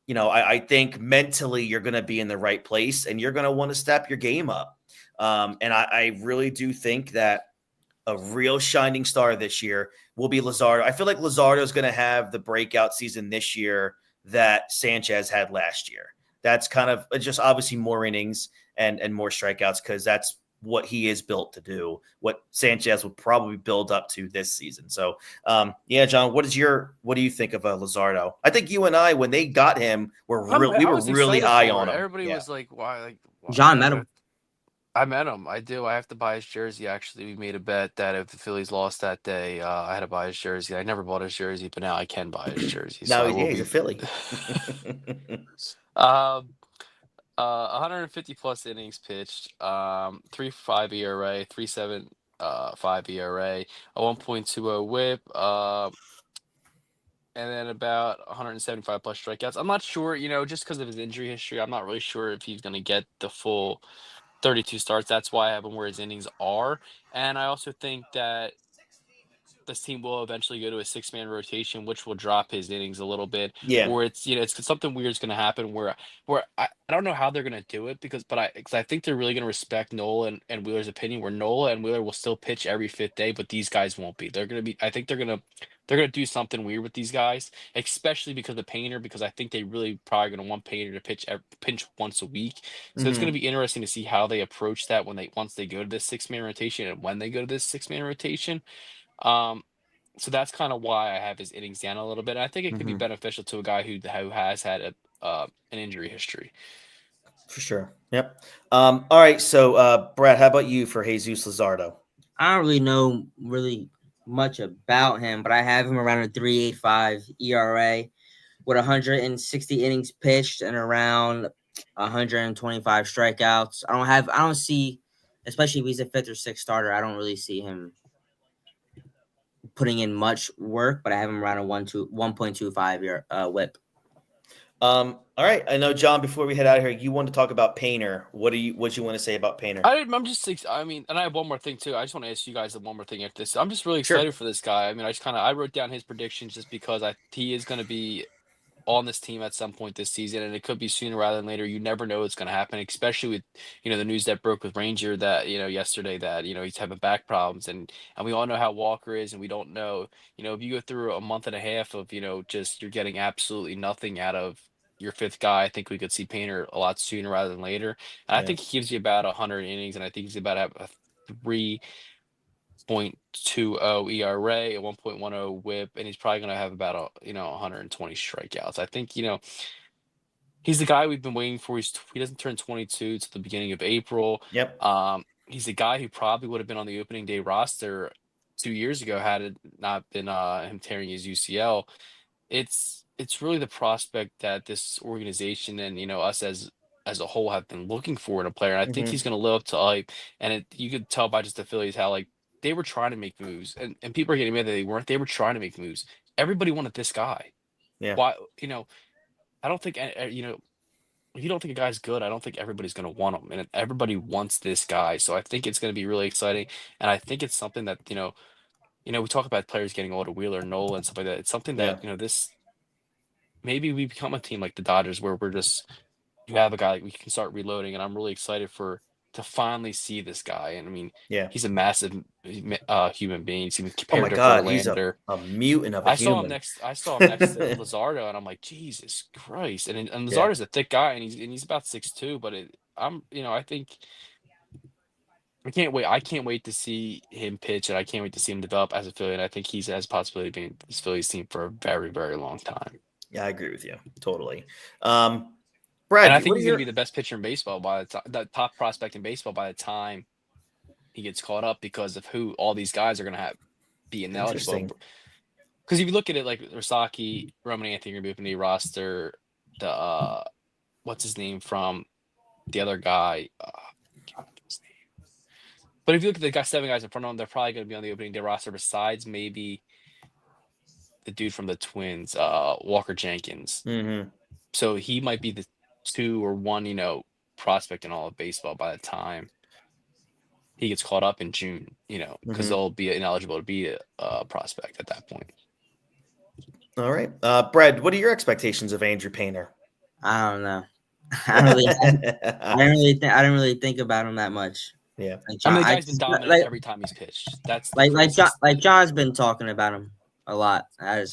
I think mentally you're going to be in the right place and you're going to want to step your game up. And I really do think that a real shining star this year will be Luzardo. I feel like Luzardo is going to have the breakout season this year that Sanchez had last year. That's kind of just obviously more innings and more strikeouts because that's what he is built to do, what Sanchez would probably build up to this season. So, yeah, John, what do you think of Luzardo? I think you and I, when they got him, we were really high on him. Everybody was like, "Why?" John met him. I met him. I do. I have to buy his jersey. Actually, we made a bet that if the Phillies lost that day, I had to buy his jersey. I never bought his jersey, but now I can buy his jersey. Now he's a Philly. 150 plus innings pitched, 3.5 ERA, 3.75 ERA, a 1.20 WHIP, and then about 175 plus strikeouts. I'm not sure, just because of his injury history, I'm not really sure if he's going to get the full 32 starts. That's why I have him where his innings are. And I also think that this team will eventually go to a 6-man rotation, which will drop his innings a little bit. Yeah. Or it's something weird is going to happen where I don't know how they're going to do it because I think they're really going to respect Nola and Wheeler's opinion. Where Nola and Wheeler will still pitch every 5th day, but these guys won't be. They're going to be. I think they're going to do something weird with these guys, especially because of Painter. Because I think they really probably going to want Painter to pitch once a week. So it's going to be interesting to see how they approach that once they go to this 6-man rotation and when they go to this 6-man rotation. So that's kind of why I have his innings down a little bit. I think it could be beneficial to a guy who has had an injury history. For sure. Yep. All right. So, Brad, how about you for Jesus Luzardo? I don't really know much about him, but I have him around a 3.85 ERA with 160 innings pitched and around 125 strikeouts. I don't see, especially if he's a fifth or sixth starter, I don't really see him putting in much work, but I have him around a 1.25 year whip. All right. I know, John, before we head out of here, you want to talk about Painter. What do you want to say about Painter? I'm just, I mean, and I have one more thing too. I just want to ask you guys one more thing after this. I'm just really Sure. excited for this guy. I mean, I wrote down his predictions just because he is going to be on this team at some point this season, and it could be sooner rather than later. You never know what's going to happen, especially with the news that broke with Ranger that yesterday that he's having back problems, and we all know how Walker is, and we don't know if you go through a month and a half of just you're getting absolutely nothing out of your fifth guy. I think we could see Painter a lot sooner rather than later, and I think he gives you about 100 innings, and I think he's about a 3.20 ERA, a 1.10 WHIP, and he's probably going to have about 120 strikeouts. I think he's the guy we've been waiting for. He doesn't turn 22 to the beginning of April. Yep. He's a guy who probably would have been on the opening day roster 2 years ago had it not been him tearing his UCL. It's really the prospect that this organization and us as a whole have been looking for in a player. And I think he's going to live up to hype. And you could tell by just the Phillies how they were trying to make moves, and people are getting mad that they weren't. They were trying to make moves. Everybody wanted this guy. Yeah. Why? I don't think if you don't think a guy's good, I don't think everybody's going to want him, and everybody wants this guy. So I think it's going to be really exciting, and I think it's something that we talk about players getting older, Wheeler, Nola, and stuff like that. It's something that this maybe we become a team like the Dodgers where you have a guy we can start reloading, and I'm really excited to finally see this guy. And I mean, he's a massive human being. He's even Oh my compared to God, he's Verlander. a mutant of a I saw him human. next. I saw him next to Luzardo, and I'm like, Jesus Christ! And Luzardo's a thick guy, and he's about 6'2". But I think I can't wait. I can't wait to see him pitch, and I can't wait to see him develop as a Philly. And I think he's has possibility of being this Phillies team for a very, very long time. Yeah, I agree with you totally. And I Brad, think what are he's going your to be the best pitcher in baseball by the time, the top prospect in baseball by the time he gets caught up because of who all these guys are going to be ineligible. interesting? Because if you look at it like Rosaki, Roman Anthony, Rabupini roster, the what's his name from the other guy. But if you look at the 7 guys in front of them, they're probably going to be on the opening day roster. Besides maybe the dude from the Twins, Walker Jenkins. Mm-hmm. So he might be the 2 or 1, prospect in all of baseball by the time he gets caught up in June. Because they'll be ineligible to be a prospect at that point. All right, Brad, what are your expectations of Andrew Painter? I don't know. I don't really think about him that much. Yeah, I mean, the guy's been dominant every time he's pitched. That's the John's been talking about him a lot. But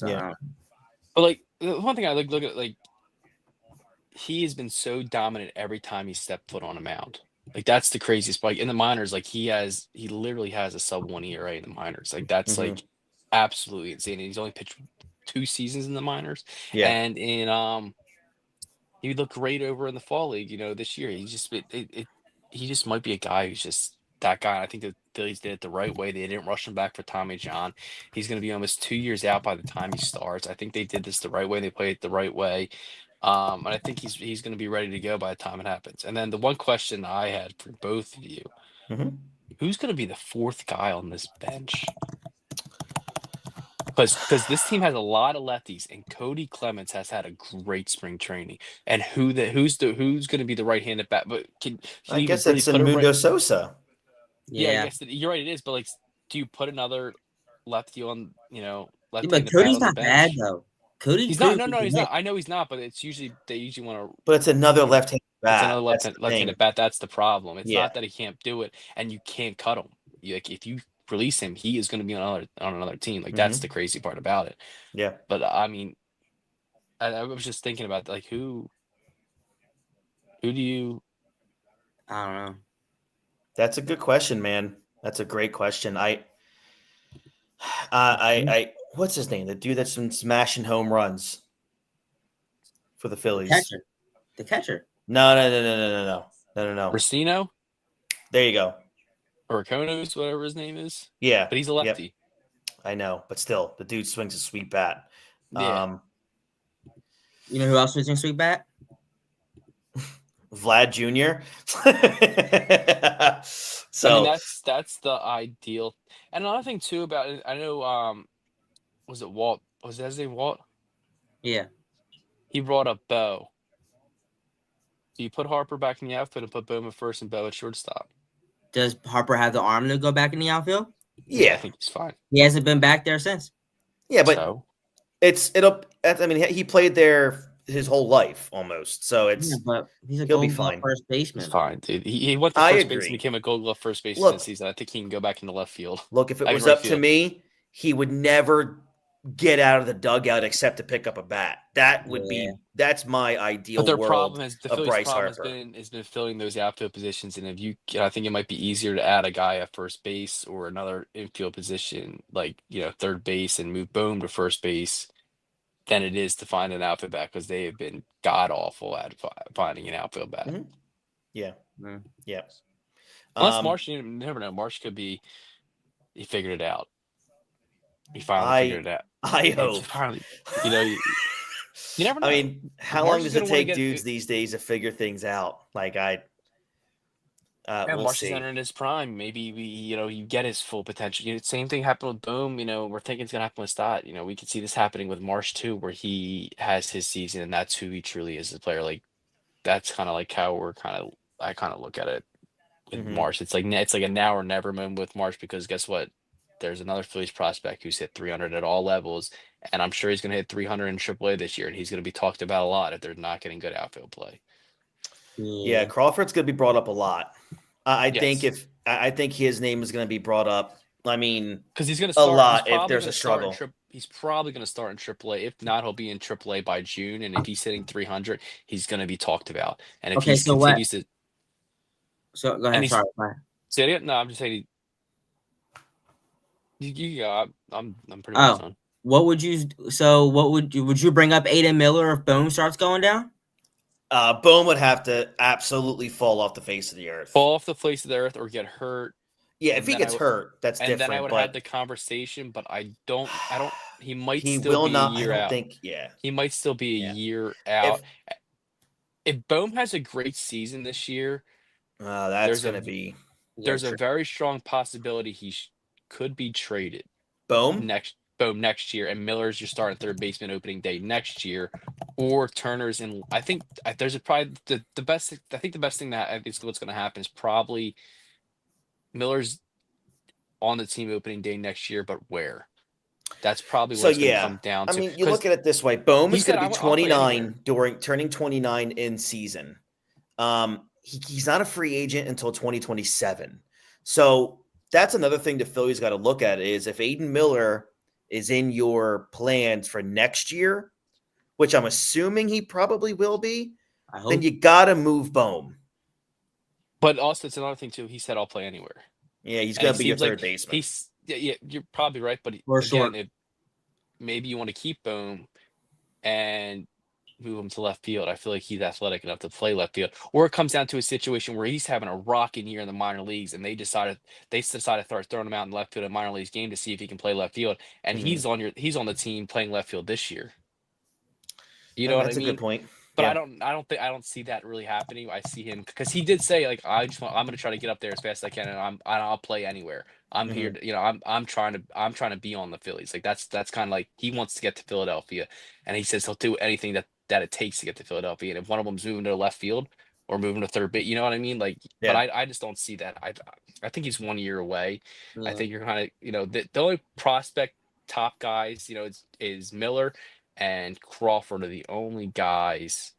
like the one thing I look at, like he has been so dominant every time he stepped foot on a mound. Like that's the craziest. Like in the minors, like he literally has a sub-1 ERA in the minors. Like that's like absolutely insane. And he's only pitched 2 seasons in the minors. Yeah, and in he looked great over in the fall league. This year he just might be a guy who's just that guy. I think the Phillies did it the right way. They didn't rush him back for Tommy John. He's going to be almost 2 years out by the time he starts. I think they did this the right way. They played it the right way. And I think he's going to be ready to go by the time it happens. And then the one question I had for both of you, who's going to be the 4th guy on this bench? Because this team has a lot of lefties, and Cody Clemens has had a great spring training. And who's going to be the right-handed bat? But can I you guess really it's put Mundo Sosa. Yeah, I guess you're right. It is, but like, do you put another lefty on? but Left-handed bat Cody's on the not bench? bad though. He's not. No, he's not. I know he's not, but it's usually they usually want to. But it's another left-handed bat. It's another left-handed bat. That's the problem. It's Yeah. not that he can't do it, and you can't cut him. Like if you release him, he is going to be on another team. Like that's the crazy part about it. Yeah. But I mean, I was just thinking about like who do you? I don't know. That's a good question, man. That's a great question. I what's his name? The dude that's been smashing home runs for the Phillies. The catcher. No. Racino There you go. or Konos, whatever his name is. Yeah, But he's a yep. lefty. I know, but still, the dude swings a sweet bat. Yeah. You know who else was in sweet bat? Vlad Jr. So I mean, that's the ideal. And another thing too about it, I know was it Walt? Was that his name Walt? Yeah. He brought up Bo. Do you put Harper back in the outfield and put Bowman first and Bo at shortstop? Does Harper have the arm to go back in the outfield? Yeah, I yeah, think he's fine. He hasn't been back there since. but So I mean, he played there his whole life almost, so Yeah, but he's a he'll be Gold Glove fine. first baseman. he's fine, dude. He went to I first base and agree. became a Gold Glove first baseman Look- this season. I think he can go back into left field. Look, if it I mean, was right up to field. me, he would never get out of the dugout except to pick up a bat. That would be that's my ideal But their world problem is the of Phillies' Bryce problem Harper. has been filling those outfield positions, and I think it might be easier to add a guy at first base or another infield position, like third base, and move Bohm to first base, than it is to find an outfield bat because they have been god awful at finding an outfield bat. Mhm. Yeah, Mm. yeah. Unless Marsh, you never know. Marsh could be. He figured it out. He finally figured it out. I It's hope. finally, you never know. I mean, how Marsh long is does it gonna wanna take get- dudes these days to figure things out? Like Yeah, we'll Marsh is see. entering his prime. Maybe you get his full potential. Same thing happened with Boom. We're thinking it's gonna happen with Stott. We could see this happening with Marsh too, where he has his season and that's who he truly is as a player. Like that's kind of like how I kind of look at it with Mhm. Marsh. It's like a now or never moment with Marsh because guess what? There's another Phillies prospect who's hit 300 at all levels, and I'm sure he's gonna hit 300 in AAA this year, and he's gonna be talked about a lot if they're not getting good outfield play. Yeah, Crawford's going to be brought up a lot. I think Yes. I think his name is going to be brought up. I mean, Because he's going to a start. lot if there's a struggle. He's probably going to start in AAA. If not, he'll be in AAA by June. And if he's hitting 300, he's going to be talked about. And if Okay, he so continues to, So go ahead. Sorry. say it. No, I'm just saying. You go. I'm pretty much done. What would you? So what would you bring up Aiden Miller if Boom starts going down? Bohm would have to absolutely fall off the face of the earth. Fall off the face of the earth or get hurt. Yeah, if he gets hurt, that's different. And then I would have the conversation, but I don't. He might still be a year out. He might still be a year out. If Bohm has a great season this year, that's going to be. There's a very strong possibility he could be traded. Bohm next year, and Miller's your starting third baseman opening day next year, or Turner's in. I think there's probably the best. I think the best thing that I think is what's going to happen is probably Miller's on the team opening day next year, but where? That's probably what it's going to come down to. I mean, you look at it this way: Bohm is going to be 29 turning 29 in season. He's not a free agent until 2027. So that's another thing the Phillies got to look at is if Aiden Miller is in your plans for next year, which I'm assuming he probably will be, then you got to move Bohm. But also, it's another thing too. He said, "I'll play anywhere." Yeah, he's going to be your third baseman. Yeah, you're probably right. But maybe you want to keep Bohm and move him to left field. I feel like he's athletic enough to play left field. Or it comes down to a situation where he's having a rocking year in the minor leagues, and they decided to start throwing him out in left field in minor leagues game to see if he can play left field. And he's on the team playing left field this year. You know what I mean? That's a good point. But I don't see that really happening. I see him because he did say like I'm going to try to get up there as fast as I can, and I'll play anywhere. I'm here to, I'm trying to be on the Phillies. Like that's kind of like he wants to get to Philadelphia, and he says he'll do anything that it takes to get to Philadelphia. And if one of them's moving to left field or moving to third base, you know what I mean? Like, but I just don't see that. I think he's 1 year away. Yeah. I think you're kind of the only prospect top guys is Miller and Crawford are the only guys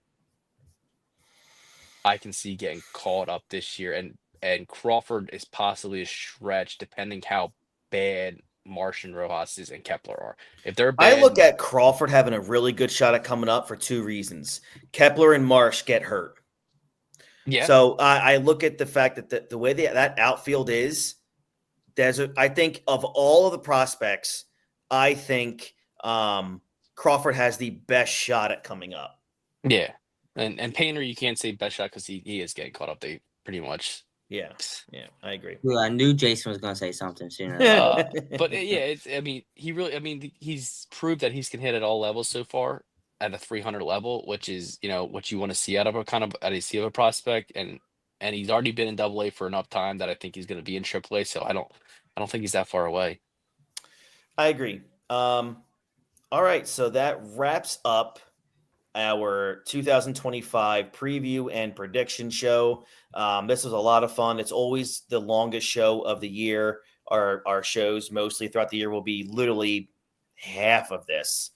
I can see getting called up this year, and Crawford is possibly a stretch depending how bad Marsh and Rojas is and Kepler are. If they're bad, I look at Crawford having a really good shot at coming up for two reasons. Kepler and Marsh get hurt. Yeah. So I look at the fact that the way that outfield is, I think of all of the prospects, I think Crawford has the best shot at coming up. Yeah. And Painter, you can't say best shot because he is getting caught up. They pretty much. Yeah, I agree. Well, I knew Jason was going to say something sooner. But yeah, I mean, he's proved that he can hit at all levels so far at a 300 level, which is, what you want to see out of a prospect. And he's already been in AA for enough time that I think he's going to be in AAA. So I don't think he's that far away. I agree. All right. So that wraps up our 2025 preview and prediction show. This was a lot of fun. It's always the longest show of the year. Our shows mostly throughout the year will be literally half of this.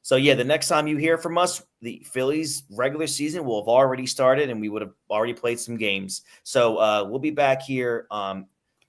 So yeah, the next time you hear from us, the Phillies regular season will have already started and we would have already played some games. So we'll be back here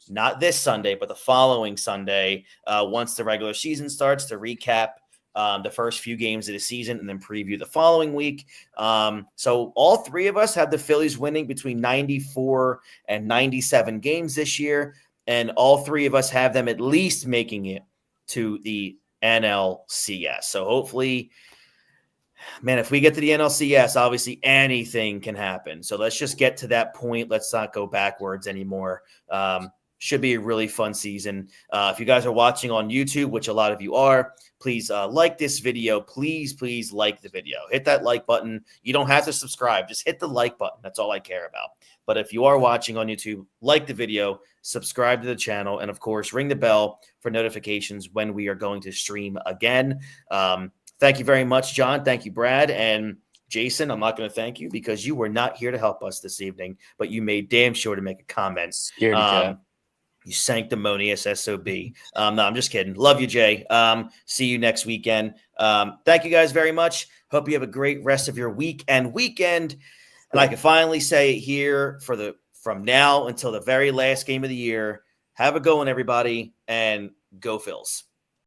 not this Sunday, but the following Sunday once the regular season starts to recap the first few games of the season and then preview the following week. So all three of us have the Phillies winning between 94 and 97 games this year. And all three of us have them at least making it to the NLCS. So hopefully, man, if we get to the NLCS, obviously anything can happen. So let's just get to that point. Let's not go backwards anymore. Should be a really fun season. If you guys are watching on YouTube, which a lot of you are, please like this video. Please like the video. Hit that like button. You don't have to subscribe. Just hit the like button. That's all I care about. But if you are watching on YouTube, like the video, subscribe to the channel, and of course, ring the bell for notifications when we are going to stream again. Thank you very much, John. Thank you, Brad. And Jason, I'm not going to thank you because you were not here to help us this evening, but you made damn sure to make a comment. You sanctimonious SOB. No, I'm just kidding. Love you, Jay. See you next weekend. Thank you guys very much. Hope you have a great rest of your week and weekend. And I can finally say it here from now until the very last game of the year. Have a good one, everybody, and go Phils.